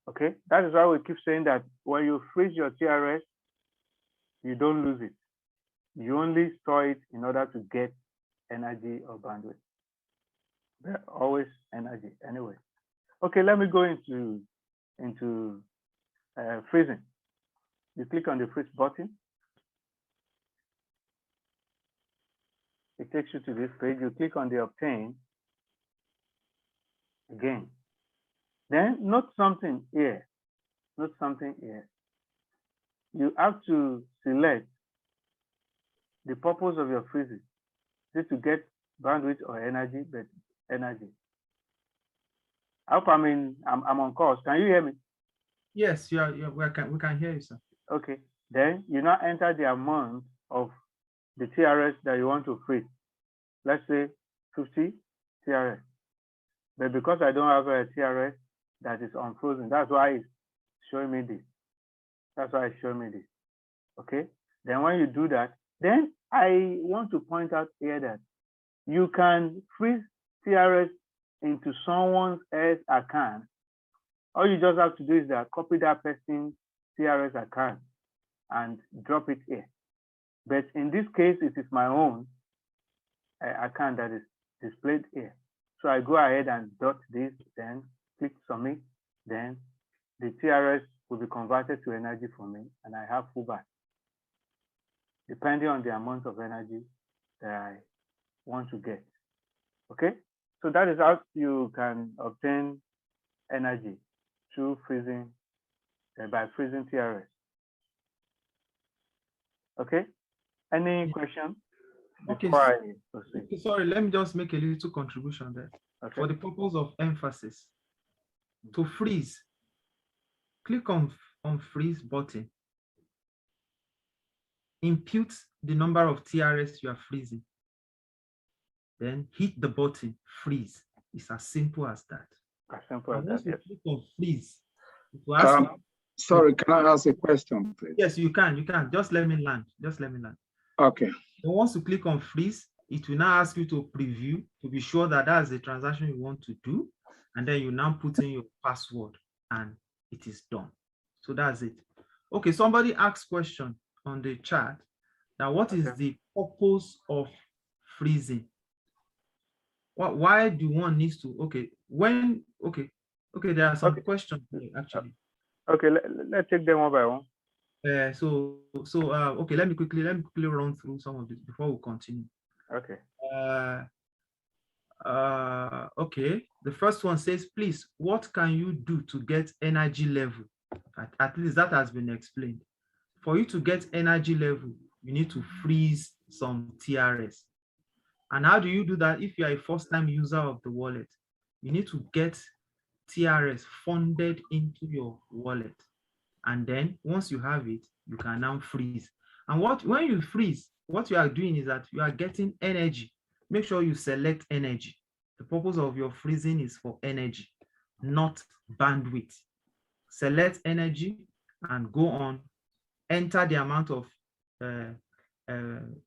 Okay, that is why we keep saying that when you freeze your TRS, you don't lose it. You only store it in order to get energy or bandwidth. They're always energy anyway. Okay, let me go into freezing. You click on the freeze button. It takes you to this page. You click on the obtain again. Then note something here. Note something here. You have to select the purpose of your freezing? Is it to get bandwidth or energy? But energy. I hope I'm on course. Can you hear me? Yes, we can hear you, sir. Okay. Then you now enter the amount of the TRS that you want to freeze. Let's say 50 TRS. But because I don't have a TRS that is unfrozen, that's why it's showing me this. That's why it's showing me this. Okay. Then when you do that, then I want to point out here that you can freeze TRS into someone else's account. All you just have to do is that copy that person's TRS account and drop it here. But in this case, it is my own account that is displayed here. So I go ahead and dot this, then click submit, then the TRS will be converted to energy for me, and I have full back, depending on the amount of energy that I want to get. Okay, so that is how you can obtain energy through freezing, by freezing TRS. Okay, any question? Okay, sorry, let me just make a little contribution there. Okay. For the purpose of emphasis, to freeze, click on freeze button, impute the number of TRS you are freezing, then hit the button, freeze. It's as simple as that. As simple as that, yes. Click on freeze. Sorry, can I ask a question, please? Yes, you can. Just let me land. Okay. So once you click on freeze, it will now ask you to preview to be sure that that's the transaction you want to do. And then you now put in your password and it is done. So that's it. Okay, somebody asked question on the chat. Now, what is the purpose of freezing? Why do one needs to, okay, there are some questions here, actually. Okay, let's take them one by one. Okay, let me quickly run through some of this before we continue. Okay. Okay, the first one says, please, what can you do to get energy level? At least that has been explained. For you to get energy level, you need to freeze some TRS. And how do you do that? If you are a first-time user of the wallet, you need to get TRS funded into your wallet. And then once you have it, you can now freeze. And when you freeze, what you are doing is that you are getting energy. Make sure you select energy. The purpose of your freezing is for energy, not bandwidth. Select energy and go on, enter the amount of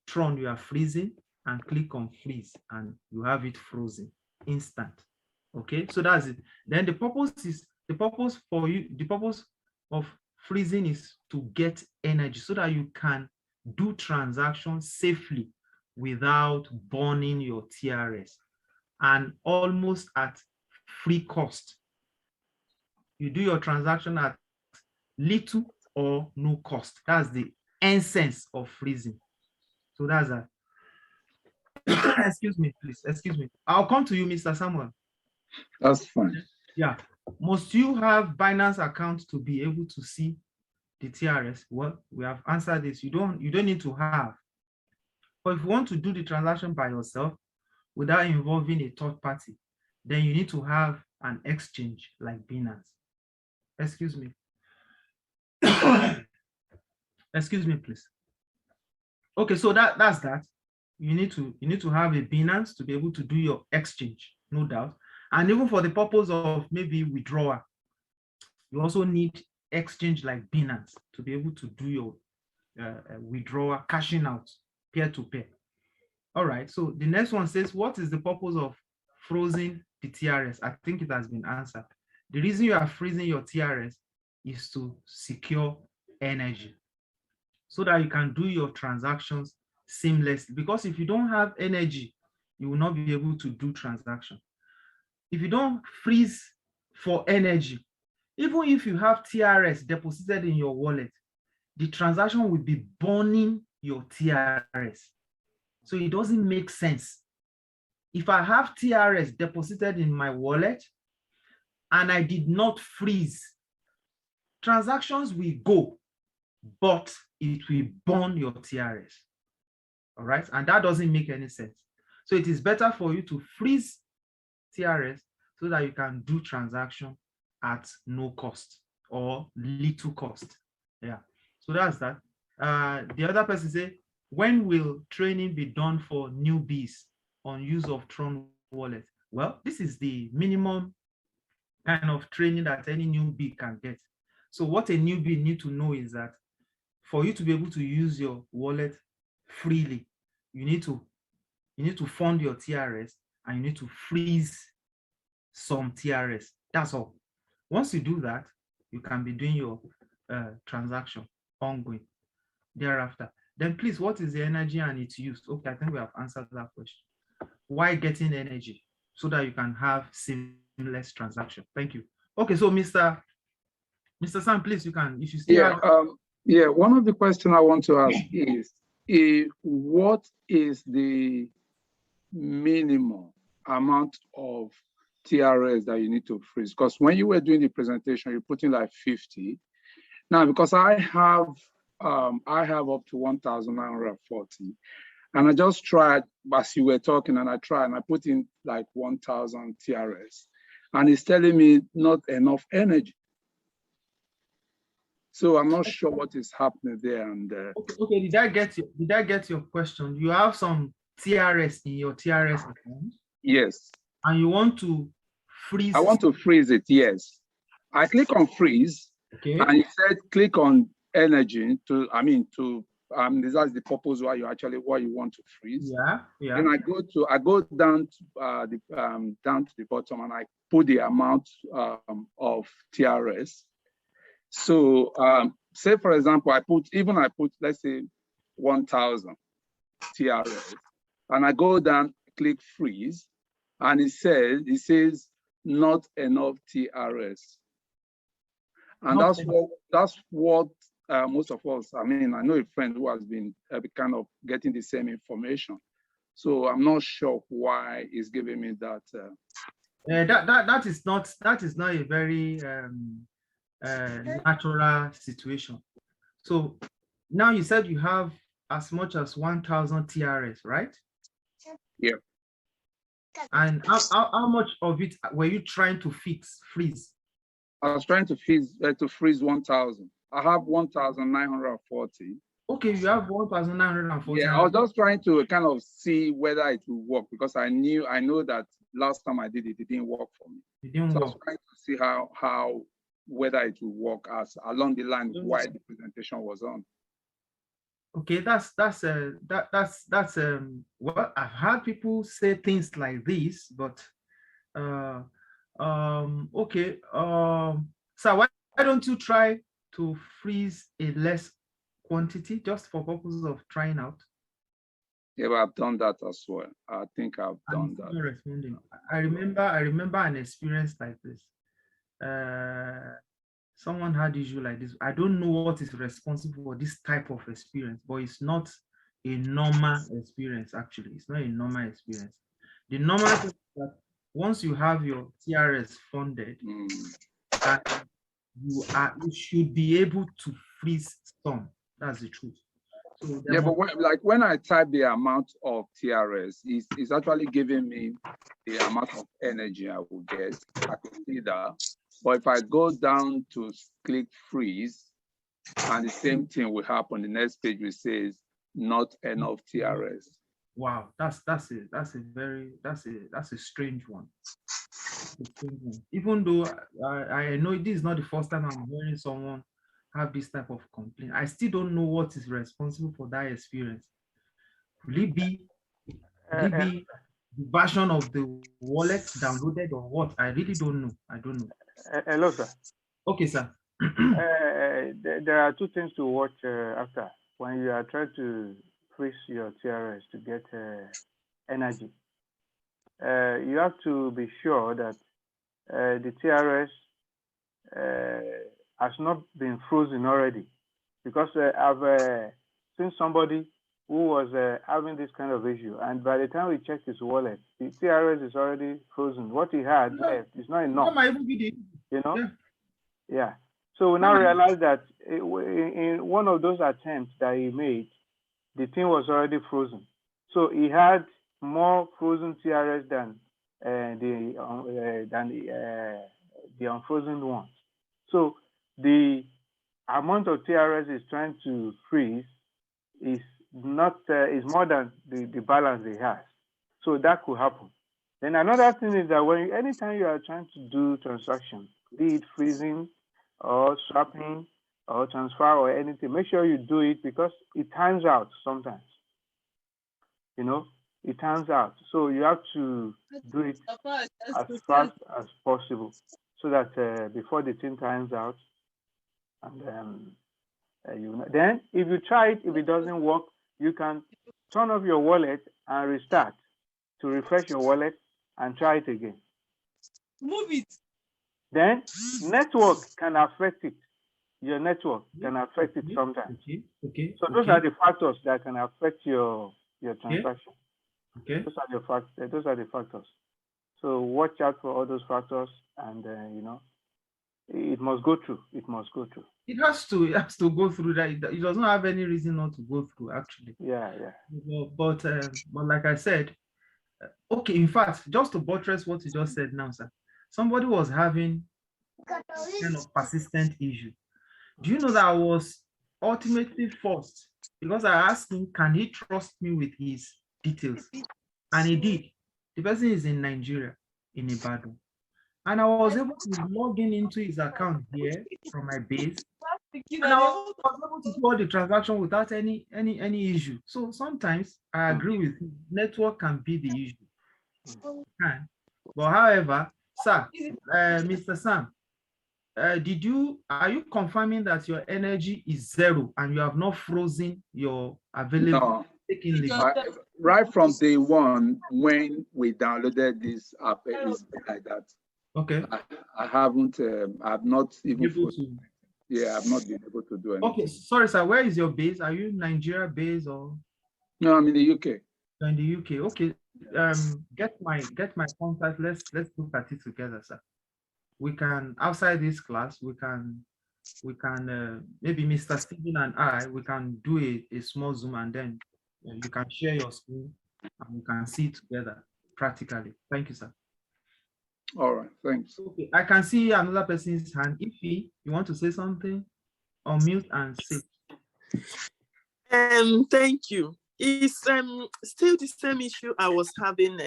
Tron you are freezing and click on freeze and you have it frozen, instant. Okay, so that's it. Then the purpose of freezing is to get energy so that you can do transactions safely without burning your TRS and almost at free cost. You do your transaction at little or no cost. That's the essence of freezing. So that's that. Excuse me, please. Excuse me. I'll come to you, Mr. Samuel. That's fine. Yeah. Must you have Binance account to be able to see the TRS? Well, we have answered this. You don't need to have. But if you want to do the transaction by yourself without involving a third party, then you need to have an exchange like Binance. Excuse me. Excuse me, please. Okay, so that's that. You need to have a Binance to be able to do your exchange, no doubt. And even for the purpose of maybe withdrawal, you also need exchange like Binance to be able to do your withdrawal, cashing out, peer-to-peer. All right, so the next one says, what is the purpose of freezing the TRS? I think it has been answered. The reason you are freezing your TRS is to secure energy so that you can do your transactions seamlessly. Because if you don't have energy, you will not be able to do transactions. If you don't freeze for energy, even if you have TRS deposited in your wallet, the transaction will be burning your TRS. So it doesn't make sense. If I have TRS deposited in my wallet and I did not freeze, transactions will go, but it will burn your TRS. all right? And that doesn't make any sense. So it is better for you to freeze TRS so that you can do transaction at no cost or little cost. Yeah, so that's that. The other person say, when will training be done for newbies on use of Tron wallet? Well, this is the minimum kind of training that any newbie can get. So what a newbie need to know is that for you to be able to use your wallet freely, you need to fund your TRS and you need to freeze some TRS. That's all. Once you do that, you can be doing your transaction ongoing thereafter. Then please, what is the energy and its use? Okay, I think we have answered that question. Why getting energy? So that you can have seamless transaction. Thank you. Okay, so Mr. Sam, please, you can, if you still have... One of the questions I want to ask is what is the minimum amount of TRS that you need to freeze? Because when you were doing the presentation, you put in like 50. Now, because I have up to 1,940, and I just tried as you were talking, and I put in like 1,000 TRS, and it's telling me not enough energy. So I'm not sure what is happening there. And okay, did I get your question? You have some TRS in your TRS account? Yes. And you want to freeze? I want to freeze it, yes. I click on freeze, okay, and it said click on energy that's the purpose why you want to freeze. Yeah, yeah. Then I go down to the bottom, and I put the amount of TRS. So say for example, I put let's say 1,000 TRS, and I go down, click freeze, and it says not enough TRS. And that's what most of us, I know a friend who has been kind of getting the same information. So I'm not sure why it's giving me that. That is not a very natural situation. So now you said you have as much as 1,000 TRS, right? Yeah. And how much of it were you trying to freeze? I was trying to freeze 1,000. I have 1,940. Okay, you have 1,940. Yeah, I was just trying to kind of see whether it will work, because I know that last time I did it, it didn't work for me. It didn't work. I was trying to see whether it will work as along the line while the presentation was on. Okay, that's well, I've had people say things like this, but okay, so why don't you try to freeze a less quantity just for purposes of trying out? Yeah, but I've done that as well. I think I've done that. Responding. I remember an experience like this. Someone had issue like this. I don't know what is responsible for this type of experience, but it's not a normal experience. Actually, it's not a normal experience. The normal thing is that once you have your TRS funded, you should be able to freeze some. That's the truth. So yeah, but when I type the amount of TRS, it's actually giving me the amount of energy I will get. I can see that. But if I go down to click freeze, and the same thing will happen. The next page which says not enough TRS. Wow, that's a strange one. Even though I know this is not the first time I'm hearing someone have this type of complaint, I still don't know what is responsible for that experience. Will it be the version of the wallet downloaded or what? I really don't know. I don't know. Hello, sir. Okay, sir. There are two things to watch after when you are trying to freeze your TRS to get energy. You have to be sure that the TRS has not been frozen already, because I've seen somebody who was having this kind of issue, and by the time we checked his wallet, the TRS is already frozen. What he had left is not enough. You know? Yeah. So we now realize that in one of those attempts that he made, the thing was already frozen. So he had more frozen TRS than the unfrozen ones. So the amount of TRS is trying to freeze is not is more than the balance it has. So that could happen. Then another thing is that anytime you are trying to do transaction, be it freezing or swapping or transfer or anything, make sure you do it because it times out sometimes. You know, it times out. So you have to do it as fast as possible so that before the thing times out, and then if you try it, if it doesn't work, you can turn off your wallet and restart to refresh your wallet and try it again. Move it. Then network can affect it. Your network can affect it sometimes. Okay. So those are the factors that can affect your transaction. Okay. Those are the factors. So watch out for all those factors, and it must go through. It must go through. It has to go through that. It does not have any reason not to go through, actually. Yeah. But like I said, okay, in fact, just to buttress what you just said now, sir, somebody was having kind of persistent issue. Do you know that I was ultimately forced because I asked him, can he trust me with his details? And he did. The person is in Nigeria, in Ibadan. And I was able to log into his account here from my base. And I was able to do all the transaction without any issue. So sometimes I agree with you. Network can be the issue. But however, sir, Mr. Sam, are you confirming that your energy is 0 and you have not frozen your available? No. Right from day one, when we downloaded this app, it's like that. Okay. I haven't. I've not even. Yeah, I've not been able to do anything. Okay, sorry, sir. Where is your base? Are you Nigeria based or? No, I'm in the UK. You're in the UK. Okay. Get my contact. Let's look at it together, sir. We can, outside this class, we can maybe Mr. Stephen and I, we can do a small Zoom, and then you can share your screen and we can see it together practically. Thank you, sir. All right, thanks. Okay, I can see another person's hand. Ify, you want to say something? Unmute and say. Thank you. It's still the same issue I was having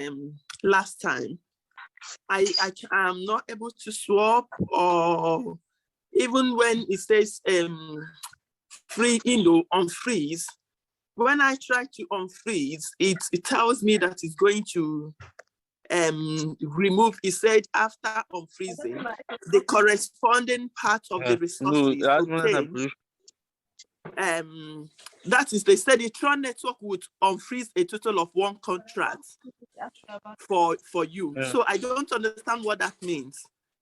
last time. I am not able to swap, or even when it says free, unfreeze. When I try to unfreeze, it tells me that it's going to remove. It said after unfreezing, the corresponding part of the resources obtained. That is, they said the Tron network would unfreeze a total of 1 contract for you. Yeah. So I don't understand what that means.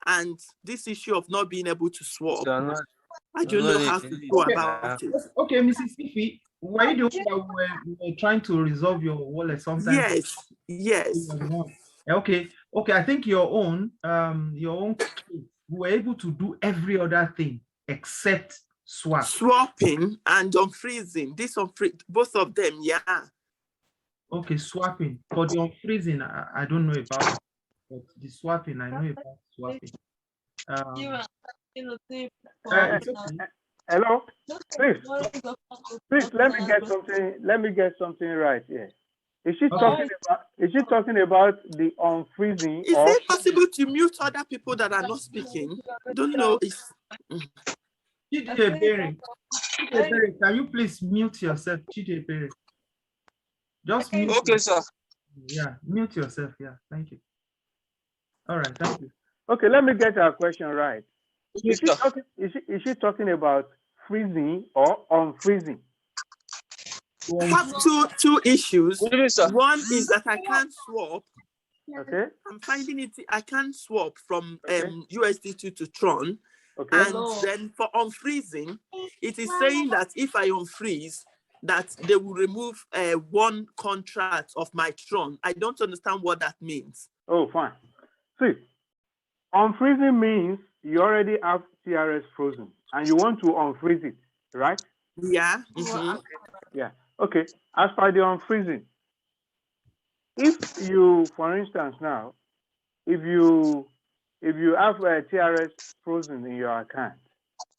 And this issue of not being able to swap, I don't know how to go about it. Okay, Mrs. Ify, were you the one that were trying to resolve your wallet sometimes? Yes. Okay. I think your own we were able to do every other thing except swapping and unfreezing. Both of them, yeah. Okay, swapping. For the unfreezing, I don't know about it, but the swapping, I know about swapping. It's okay. Hello, please let me get something right here. Is she talking about the unfreezing? Is it possible to mute other people that are not speaking? I don't know if. Chide Berry, can you please mute yourself, Chide Berry? Just mute. Okay, sir. Yeah, mute yourself. Yeah, thank you. All right, thank you. Okay, let me get her question right. Is she talking about freezing or unfreezing? I have two issues. One is that I can't swap. Okay. I'm finding it, I can't swap from USD2 to Tron. Okay. And then for unfreezing, it is saying that if I unfreeze, that they will remove 1 contract of my Tron. I don't understand what that means. Oh, fine. See, unfreezing means you already have TRS frozen and you want to unfreeze it, right? Yeah. Yeah. Okay, as per the unfreezing, if you, for instance, now, if you have a TRS frozen in your account,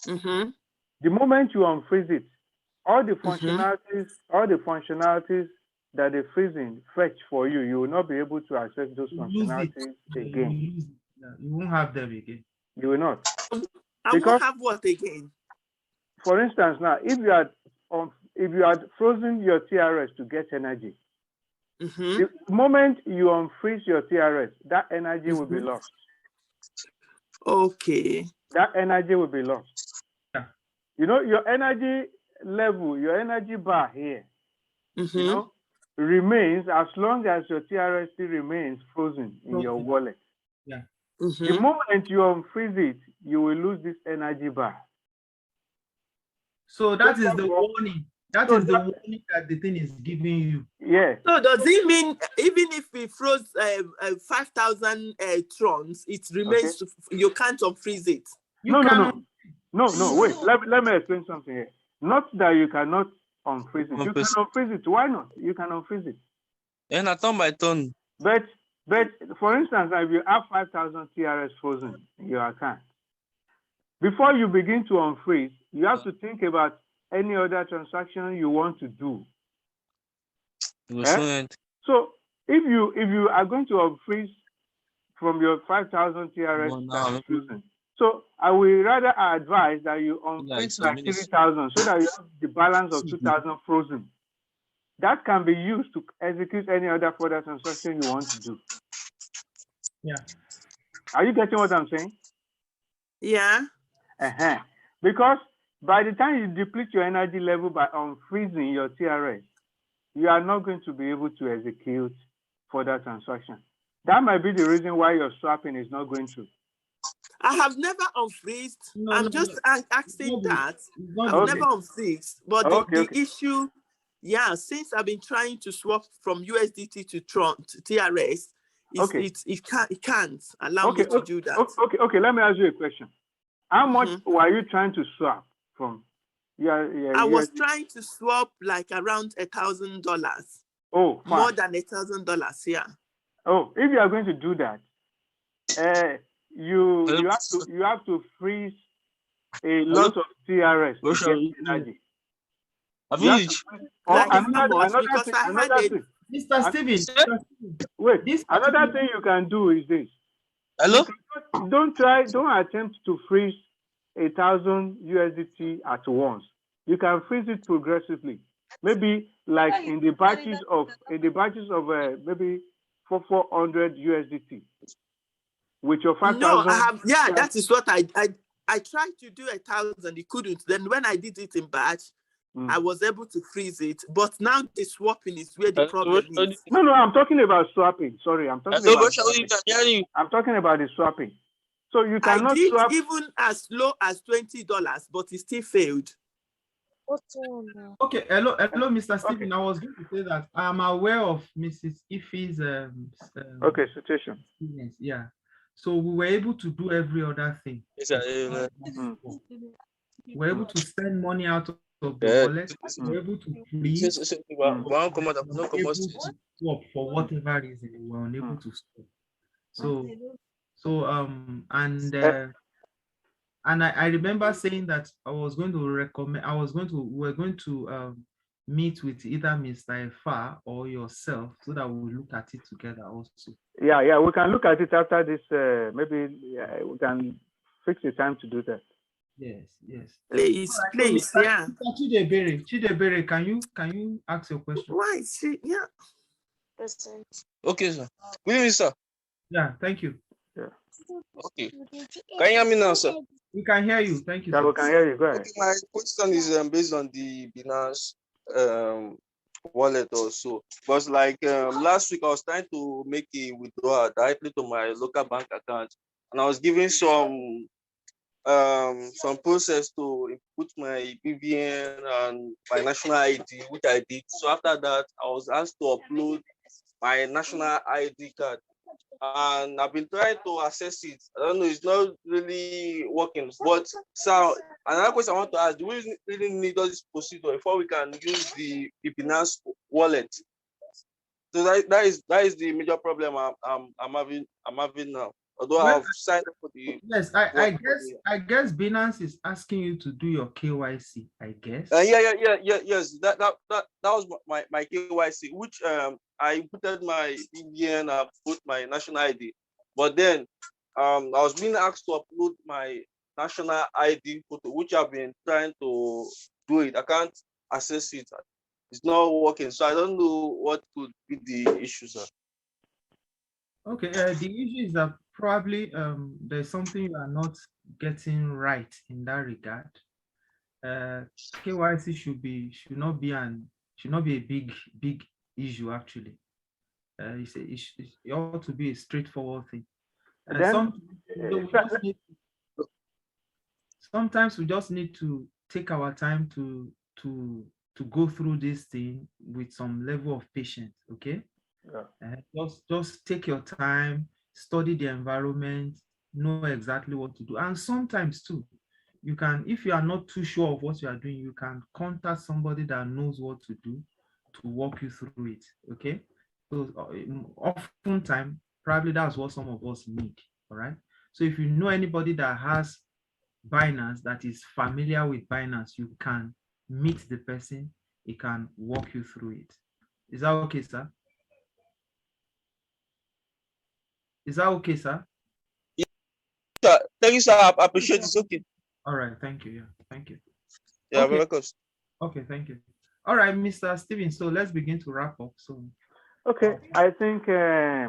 the moment you unfreeze it, all the functionalities that the freezing fetch for you, you will not be able to access those functionalities again. You won't have them again. You will not. I won't have what again? For instance, now, if you had frozen your TRS to get energy, the moment you unfreeze your TRS, that energy will be lost. Okay. That energy will be lost. Yeah. You know, your energy level, your energy bar here, you know, remains as long as your TRS still remains frozen in your wallet. Yeah. The moment you unfreeze it, you will lose this energy bar. So that is the warning. That is the warning that the thing is giving you. Yeah. So does it mean even if we froze 5,000 trons, it remains, you can't unfreeze it? No, wait. Let me explain something here. Not that you cannot unfreeze it. You can unfreeze it. Why not? You can unfreeze it. And I turn by turn. But for instance, if you have 5,000 TRS frozen in your account, before you begin to unfreeze, you have to think about any other transaction you want to do. So if you are going to unfreeze from your 5,000 TRS that is frozen, so I will rather advise that you unfreeze like 3,000 so that you have the balance of 2,000 frozen. That can be used to execute any other further transaction you want to do. Yeah. Are you getting what I'm saying? Yeah. Because by the time you deplete your energy level by unfreezing your TRS, you are not going to be able to execute further transaction. That might be the reason why your swapping is not going through. I have never unfreezed. I'm just asking that. I've never unfreezed. But the issue, since I've been trying to swap from USDT to TRS, it can't allow me to do that. Okay, let me ask you a question. How much were you trying to swap from? I was trying to swap like around $1,000. Oh, fine. More than $1,000, yeah. Oh, if you are going to do that, you have to freeze a lot of TRS to get energy. Another thing. Mr. Steven. Wait, another thing you can do is this. Hello? Don't attempt to freeze 1,000 USDT at once. You can freeze it progressively. Maybe like in the batches of maybe 400 USDT. With your 5,000. No, I have. Yeah, that is what I tried to do 1,000. It couldn't. Then when I did it in batch, I was able to freeze it. But now the swapping is where the problem is. No, I'm talking about swapping. Sorry, I'm talking about the swapping. So you cannot swap even as low as $20, but it still failed. Okay, hello, Mr. Stephen. I was going to say that I'm aware of Mrs. Ife's situation. Yeah. So we were able to do every other thing. We were able to send money out of the wallet. We were able to freeze. Swap for whatever reason we were unable to stop. And I remember saying that we're going to meet with either Mr. Efa or yourself so that we'll look at it together also. Yeah, we can look at it after this. Maybe we can fix the time to do that. Please, yeah. Chidebere, can you ask your question? Why? Yeah. Okay, sir. Good evening, sir. Yeah, thank you. Yeah. Okay. Can you hear me now, sir? We can hear you. Thank you. Yeah, we can hear you. Go ahead. Okay, my question is based on the Binance wallet also. Because like last week, I was trying to make a withdrawal directly to my local bank account, and I was given some process to input my BVN and my national ID, which I did. So after that, I was asked to upload my national ID card. and I've been trying to access it. I don't know, it's not really working. But so another question I want to ask: do we really need all this procedure before we can use the Binance wallet? So that is the major problem I'm having now. Although Well, I've signed up for the yes, I guess Binance is asking you to do your KYC, I guess. Yes. That was my KYC, which I inputted my BVN, I put my national ID, but then I was being asked to upload my national ID photo, which I've been trying to do it. I can't access it. It's not working, so I don't know what could be the issue, sir. Okay, the issue is that probably there's something you are not getting right in that regard. KYC should not be a big issue actually. It ought to be a straightforward thing. Sometimes we just need to take our time to go through this thing with some level of patience. Okay. Yeah. Just take your time, study the environment, know exactly what to do. And sometimes too, you can, if you are not too sure of what you are doing, you can contact somebody that knows what to do to walk you through it. Okay. So oftentimes, probably that's what some of us need. All right. So if you know anybody that has Binance, that is familiar with Binance, you can meet the person, he can walk you through it. Is that okay, sir? Is that okay, sir? Yeah, thank you, sir. I appreciate it. It's okay. All right, thank you. Yeah, thank you. Yeah, okay. Welcome. Okay, thank you. All right, Mr. Steven. So let's begin to wrap up. So, okay, I think I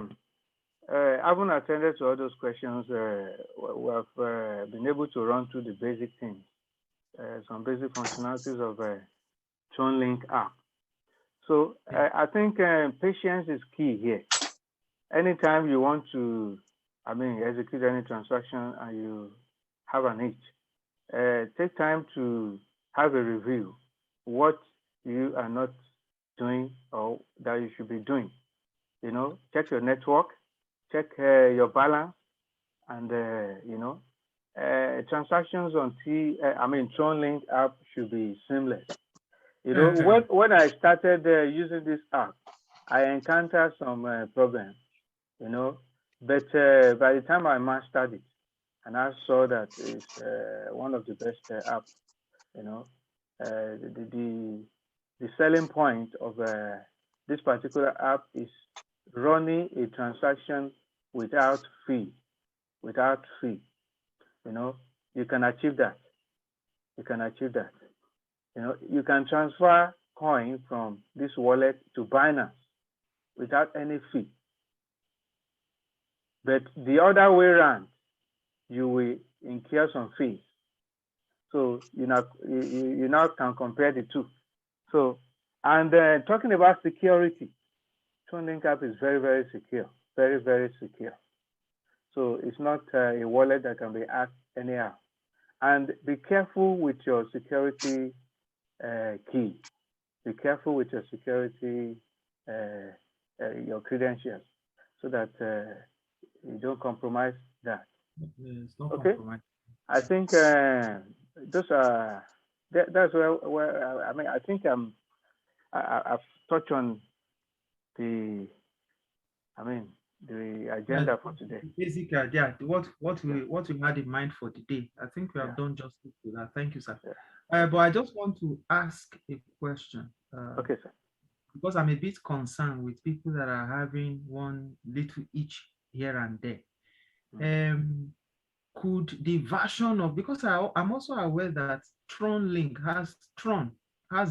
haven't attended to all those questions. We have been able to run through the basic things, some basic functionalities of TronLink app. So I think patience is key here. Anytime you want to, execute any transaction and you have an itch, take time to have a review what you are not doing or that you should be doing. You know, check your network, check your balance, and transactions on TronLink app should be seamless. You know, when I started using this app, I encountered some problems, you know, but by the time I mastered it, and I saw that it's one of the best apps, you know, the selling point of this particular app is running a transaction without fee. You know, you can achieve that. You know, you can transfer coin from this wallet to Binance without any fee. But the other way around, you will incur some fees. So you now can compare the two. So, and talking about security, TronLink app is very, very secure, very, very secure. So it's not a wallet that can be hacked anyhow. And be careful with your security key. Be careful with your security, your credentials, so that you don't compromise that. Okay. I think those are that's where I think I've touched on the agenda for today. Basic idea, what we had in mind for the day. I think we have done justice to that. Thank you, sir. But I just want to ask a question. Okay, sir. Because I'm a bit concerned with people that are having one little itch here and there. Could the version of, because I'm also aware that TronLink has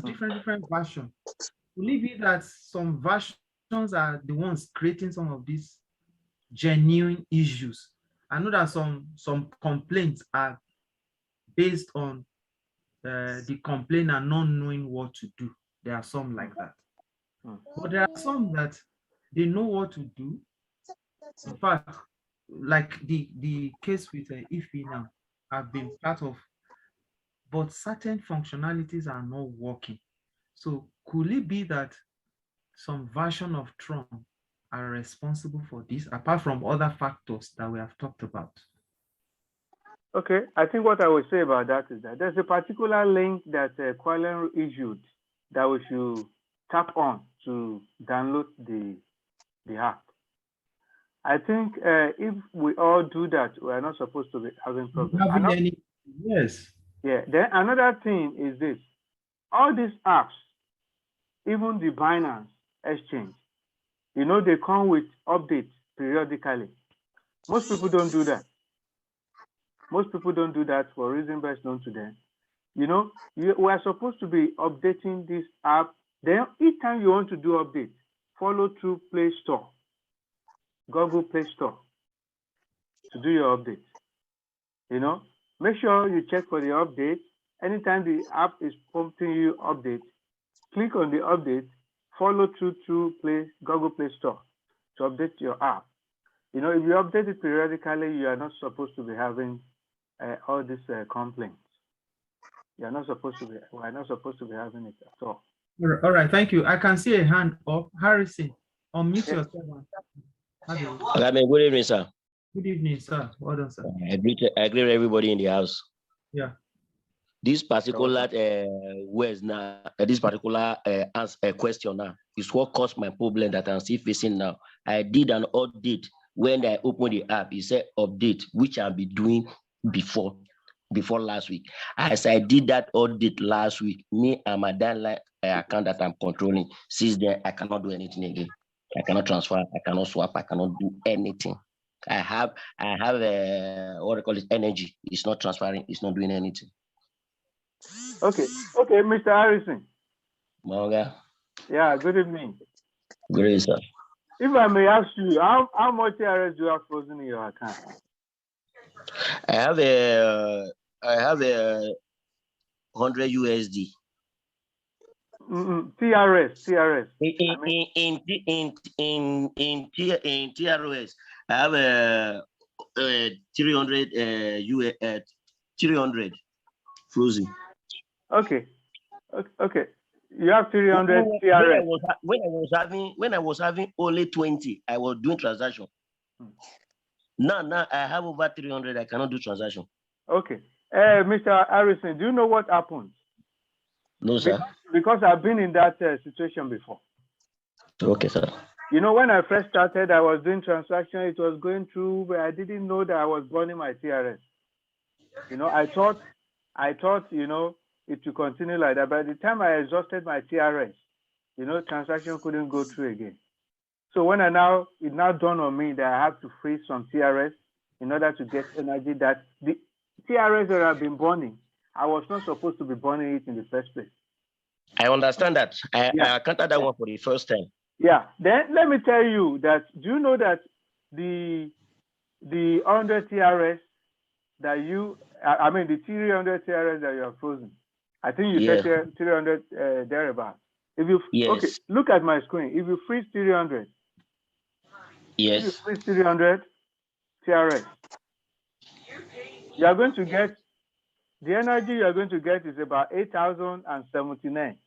different versions. Will it be that some versions are the ones creating some of these genuine issues? I know that some complaints are based on the complainer not knowing what to do. There are some like that. But there are some that they know what to do. In fact, like the case with IFI now, I've been part of, but certain functionalities are not working. So could it be that some version of Tron are responsible for this, apart from other factors that we have talked about? Okay, I think what I would say about that is that there's a particular link that Kuailian issued that we should tap on to download the app. I think if we all do that, we are not supposed to be having problems. Yes. Yeah. Then another thing is this: all these apps, even the Binance exchange, you know, they come with updates periodically. Most people don't do that. Most people don't do that for reasons best known to them. You know, we are supposed to be updating this app. Then each time you want to do update, follow through Play Store, Google Play Store, to do your update. You know, make sure you check for the update. Anytime the app is prompting you update, click on the update, follow through to Google Play Store to update your app. You know, if you update it periodically, you are not supposed to be having all these complaints. You are not supposed to be. We are not supposed to be having it at all. All right, thank you. I can see a hand up. Harrison, unmute yourself. Good evening, sir. Good evening, sir. Well done, sir. I greet everybody in the house. Yeah. This particular words now, this particular question now is what caused my problem that I'm still facing now. I did an update when I opened the app. It said update, which I'll be doing before last week. As I did that audit last week, me and my downline account that I'm controlling, since then I cannot do anything again. I cannot transfer, I cannot swap, I cannot do anything. I have what I call it, energy. It's not transferring, it's not doing anything. Okay, Mr. Harrison. Monga. Yeah, good evening. Good evening, sir. If I may ask you, how much TRS do you have frozen in your account? I have a 100 USD. TRS. In TRS, I have a 300 300 frozen. Okay. You have 300 TRS. When I was having only 20, I was doing transaction. Now I have over 300. I cannot do transaction. Okay. Mr. Harrison, do you know what happened? No, sir. Because I've been in that situation before. Okay, sir. You know, when I first started, I was doing transaction. It was going through, but I didn't know that I was burning my TRS. You know, I thought, you know, it would continue like that. By the time I exhausted my TRS, you know, transaction couldn't go through again. So when it now dawned on me that I have to freeze some TRS in order to get energy, that the TRS that I've been burning, I was not supposed to be burning it in the first place. I understand that. I encountered that one for the first time. Yeah. Then let me tell you that, do you know that the 100 TRS that the 300 TRS that you have frozen, I think you said 300 thereabout. If you okay, look at my screen. If you freeze 300, if you freeze 300 TRS, you are going to get the energy you are going to get is about 8,079.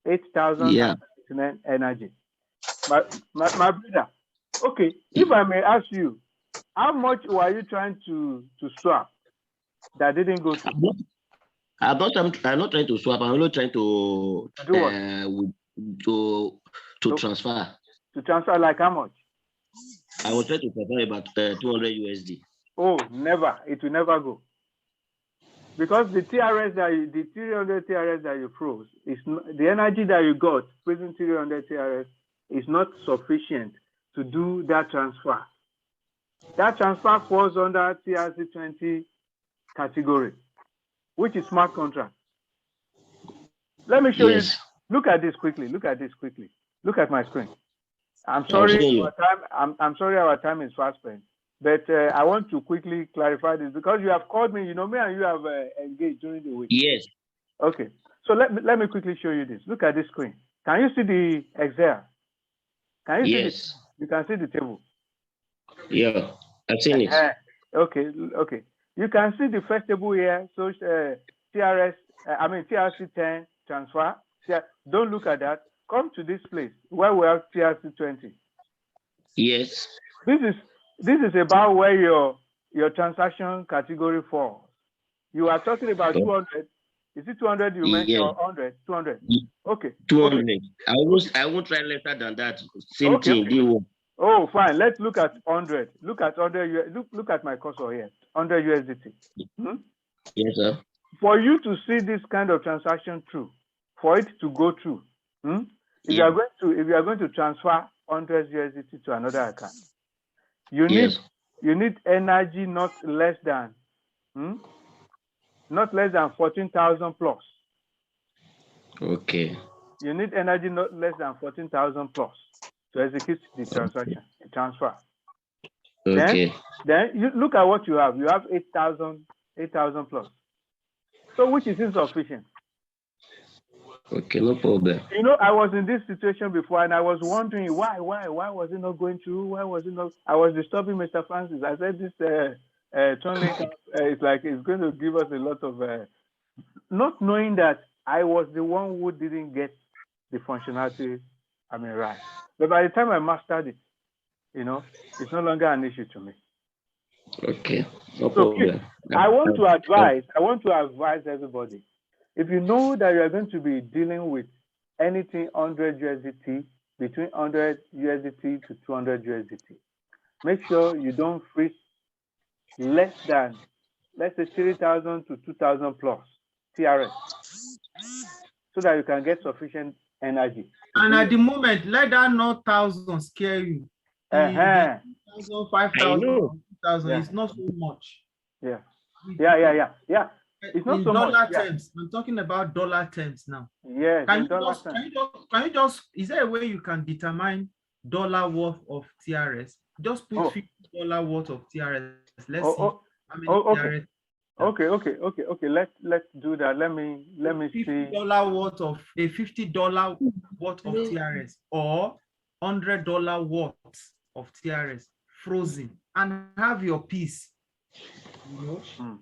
8,079 energy. My brother. Okay, if I may ask you, how much were you trying to swap that didn't go through? I'm not trying to swap. I'm only trying to do what? To transfer. To transfer like how much? I was trying to transfer about 200 USD. Oh, never. It will never go. Because the 300 TRS that you froze, is the energy that you got freezing 300 TRS is not sufficient to do that transfer. That transfer falls under TRC20 category, which is smart contract. Let me show you. Look at this quickly. Look at my screen. I'm sorry our time. I'm sorry our time is fast spent, but I want to quickly clarify this because you have called me. You know, me and you have engaged during the week. Yes. Okay. So let me quickly show you this. Look at this screen. Can you see the Excel? Can you see this? You can see the table. Yeah, I've seen it. Okay. You can see the first table here. So TRC10 transfer. Don't look at that. Come to this place where we have TRC20. Yes. This is about where your transaction category falls. You are talking about 200. Is it 200 you mentioned, or 100? 200. Okay. 200. Okay. I won't try lesser than that. Same Okay, thing. okay. Oh, fine. Let's look at 100. Look at 100. Look at my cursor here. 100 USDT. Yes, sir. For you to see this kind of transaction through, for it to go through, if you are going to transfer 100 USDT to another account, you need energy not less than 14,000 plus. Okay. You need energy not less than 14,000 plus to execute the transaction, the transfer. Okay. Then you look at what you have. You have 8,000 plus. So which is insufficient? Okay, no problem. You know, I was in this situation before, and I was wondering why was it not going through? Why was it not? I was disturbing Mr. Francis. I said this TronLink it's going to give us a lot of not knowing that I was the one who didn't get the functionality. Right. But by the time I mastered it, it's no longer an issue to me. Okay, no problem. I want to advise everybody. If you know that you are going to be dealing with anything 100 USDT, between 100 USDT to 200 USDT, make sure you don't freeze less than, let's say, 3,000 to 2,000 plus TRS, so that you can get sufficient energy. And at the moment, let that not 1,000 scare you. 5,000, 2,000 is not so much. Yeah. It's not in so dollar much. terms. I'm talking about dollar terms now. Yes. Can you just, is there a way you can determine dollar worth of TRS? Just put $50 worth of TRS. Let's see how many TRS. Okay. Let's do that. Let me see. $50 worth of $50 worth of TRS, or $100 worth of TRS frozen, and have your piece.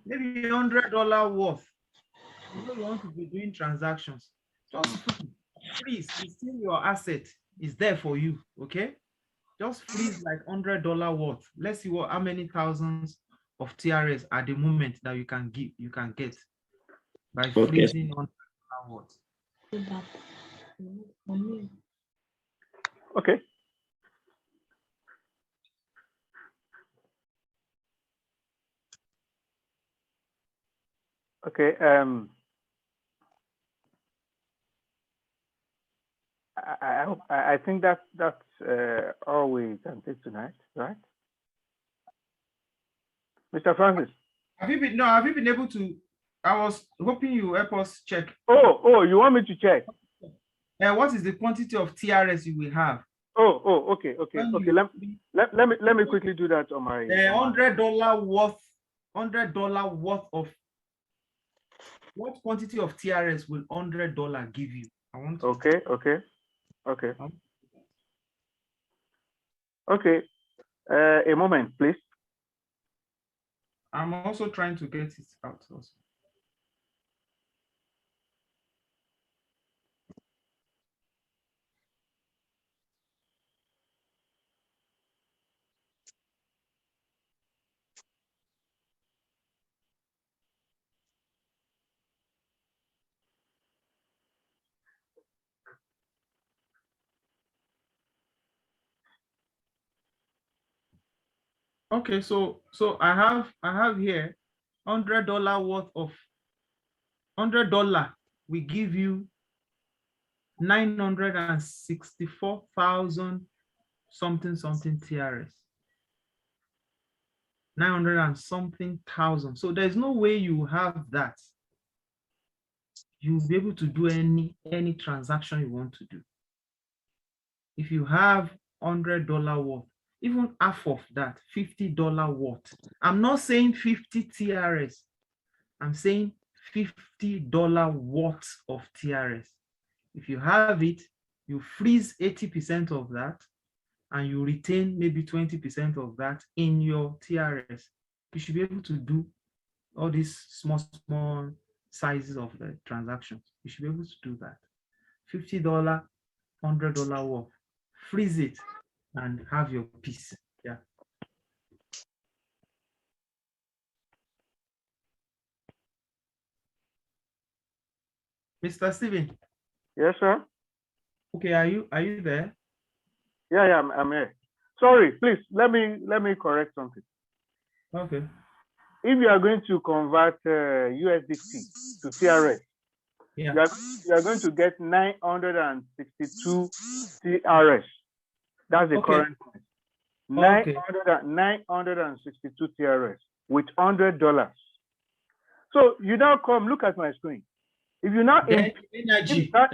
Maybe $100 worth. You want to be doing transactions. Just freeze. It's still your asset. It's there for you. Okay. Just freeze like $100 worth. Let's see how many thousands of TRS at the moment that you can get by freezing $100 worth. Okay. Okay. I think that's all we can take tonight, right? Mr. Francis. Have you been able to? I was hoping you help us check. Oh, you want me to check? What is the quantity of TRS you will have? Okay. Let me quickly do that on my. $100 worth of what quantity of TRS will $100 give you? I want to. Okay. A moment, please. I'm also trying to get it out also. Okay, so I have here $100 worth of $100. We give you 964,000 something TRS. 900 and something thousand. So there's no way you have that. You'll be able to do any transaction you want to do. If you have $100 worth, even half of that, $50 worth. I'm not saying 50 TRS. I'm saying $50 worth of TRS. If you have it, you freeze 80% of that, and you retain maybe 20% of that in your TRS. You should be able to do all these small sizes of the transactions. You should be able to do that. $50, $100 worth. Freeze it. 80% of that. You retain 20% of that in your TRS. You should be able to do all these small sizes of the transactions. You should be able to do that. $50, $100 worth. Freeze it. 80% of that. You retain 20% of that in your TRS. You should be able to do that. $50, $100 worth. Freeze it. and have your peace. Yeah. Mr. Steven. Yes, sir. Okay, are you there? Yeah, I'm here. Sorry, please let me correct something. Okay. If you are going to convert USDT to TRS, Yeah. you are going to get 962 TRS. That's the Okay. current price. Okay. 962 TRS with $100. So you now come look at my screen. If you now Then energy. that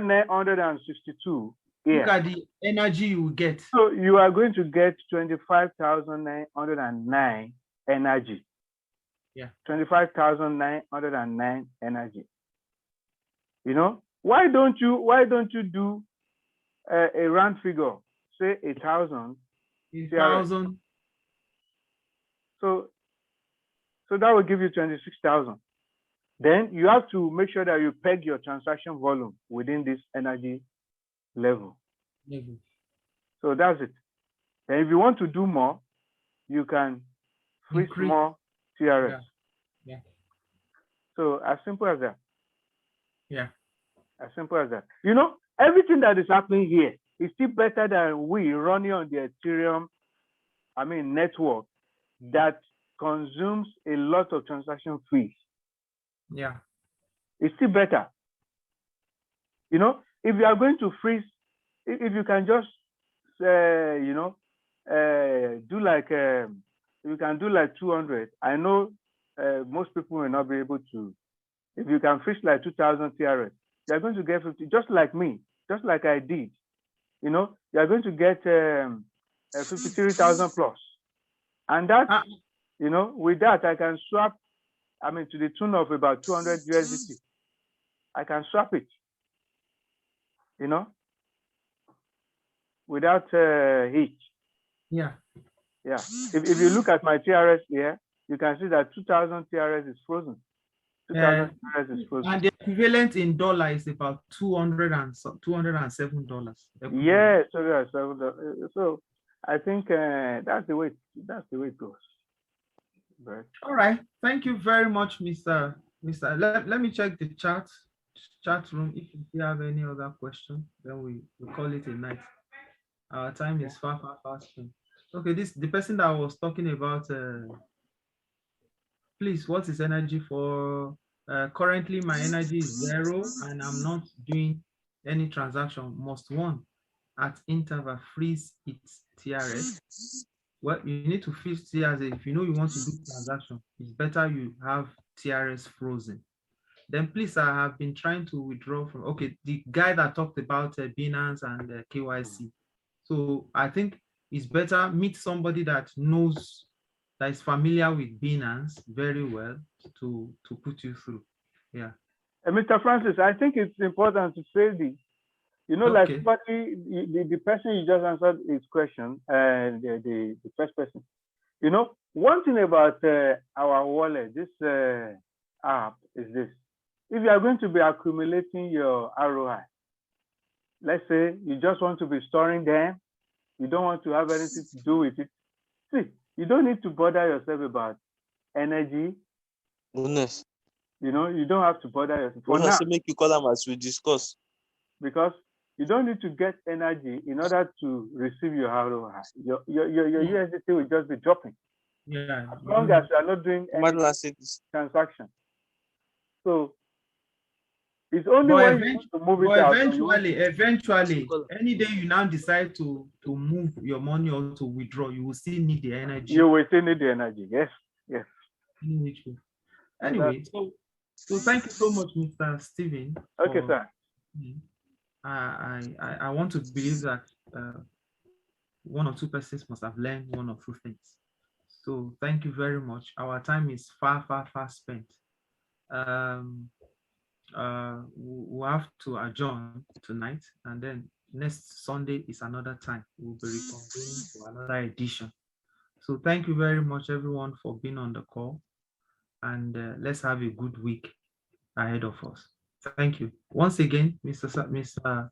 962 here, look at the energy you get. so you are going to get 25,909 energy. Yeah. 25,909 energy. You know, why don't you do a round figure, say 1,000? 1,000. So that will give you 26,000. Then you have to make sure that you peg your transaction volume within this energy level. So that's it. And if you want to do more, you can freeze more TRS. Yeah. So as simple as that. Yeah. As simple as that. You know, everything that is happening here is still better than we running on the Ethereum, network that consumes a lot of transaction fees. Yeah. It's still better. You know, if you are going to freeze, if you can just, do like, you can do like 200. I know most people will not be able to. If you can freeze like 2,000 TRS, you're going to get 50, just like me, just like I did. You know, you're going to get 53,000 plus. And that, you know, with that, I can swap, to the tune of about 200 USDT. I can swap it, you know, without heat. Yeah. Yeah. If you look at my TRS here, you can see that 2,000 TRS is frozen. 2,000 TRS is frozen. And the equivalent in dollar is about $207. Yeah, so I think that's the way it goes. Right. All right. Thank you very much, Mr. Let me check the chat room. If you have any other question, then we call it a night. Our time is far spent. Okay, the person that was talking about please, what is energy for? Currently my energy is 0 and I'm not doing any transaction. Must one at interval freeze its TRS? Well, you need to freeze TRS. If you know you want to do transaction, it's better you have TRS frozen. Then please, I have been trying to withdraw from, okay, the guy that talked about Binance and KYC. So I think it's better meet somebody that knows, that is familiar with Binance very well to put you through. Yeah. Mr. Francis, I think it's important to say this. You know, okay. Like the person you just answered his question, the first person. You know, one thing about our wallet, this app is this. If you are going to be accumulating your ROI, let's say you just want to be storing them, you don't want to have anything to do with it. See, you don't need to bother yourself about energy. Goodness. You know, you don't have to bother yourself. For now, make you call them as we discuss. Because you don't need to get energy in order to receive your ROI. Your USDT will just be dropping. Yeah. As long as you are not doing any transaction. So it's only when you want to move it out. Eventually, any day you now decide to move your money or to withdraw, you will still need the energy. You will still need the energy. Yes. Anyway, so thank you so much, Mr. Steven. Okay, sir. I want to believe that one or two persons must have learned one or two things. So thank you very much. Our time is far spent. We'll have to adjourn tonight, and then next Sunday is another time. We'll be reconvening for another edition. So thank you very much, everyone, for being on the call, and let's have a good week ahead of us. Thank you once again, Mr.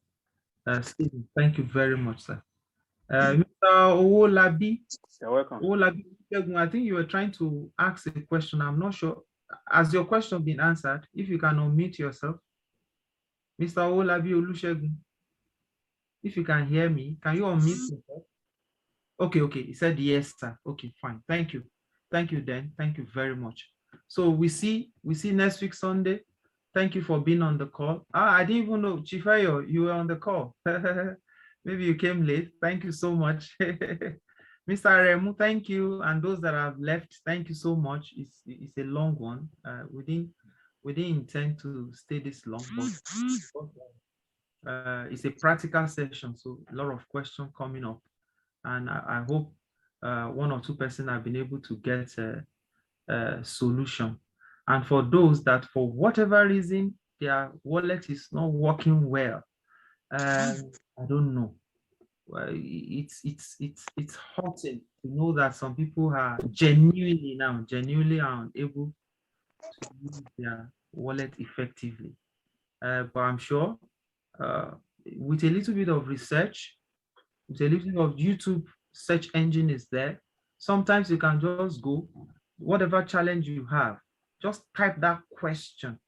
Stephen, thank you very much, sir. Mr. Owolabi, You're welcome. Owolabi, I think you were trying to ask a question. I'm not sure. Has your question been answered? If you can unmute yourself. Mr. Owolabi Olusegun, if you can hear me, can you unmute yourself? Okay, he said yes, sir. Okay, fine. Thank you. Thank you, then. Thank you very much. So we see next week Sunday. Thank you for being on the call. I didn't even know, Chief Ayo, you were on the call. Maybe you came late. Thank you so much. Mr. Aremu, thank you. And those that have left, thank you so much. It's a long one. We didn't intend to stay this long, but it's a practical session, so a lot of questions coming up. And I hope one or two persons have been able to get a solution. And for those that, for whatever reason, their wallet is not working well, I don't know. It's hurting to know that some people are genuinely are unable to use their wallet effectively. But I'm sure with a little bit of research, with a little bit of YouTube search engine is there. Sometimes you can just go, whatever challenge you have, just type that question.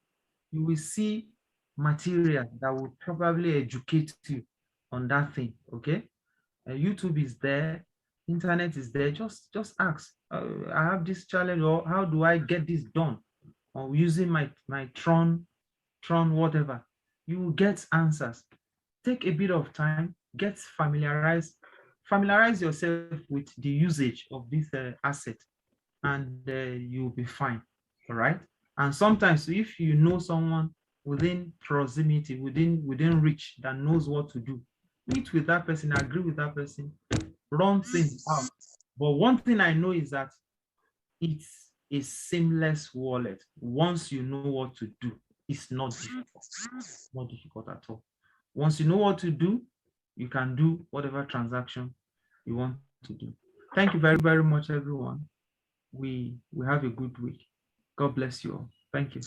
You will see material that will probably educate you on that thing, okay? YouTube is there, internet is there, just ask, I have this challenge, or how do I get this done? Or using my Tron whatever, you will get answers. Take a bit of time, get familiarize yourself with the usage of this asset, and you'll be fine, all right? And sometimes if you know someone within proximity, within reach, that knows what to do, meet with that person, agree with that person, run things out. But one thing I know is that it's a seamless wallet. Once you know what to do, it's not difficult at all. Once you know what to do, you can do whatever transaction you want to do. Thank you very, very much, everyone. We have a good week. God bless you all. Thank you.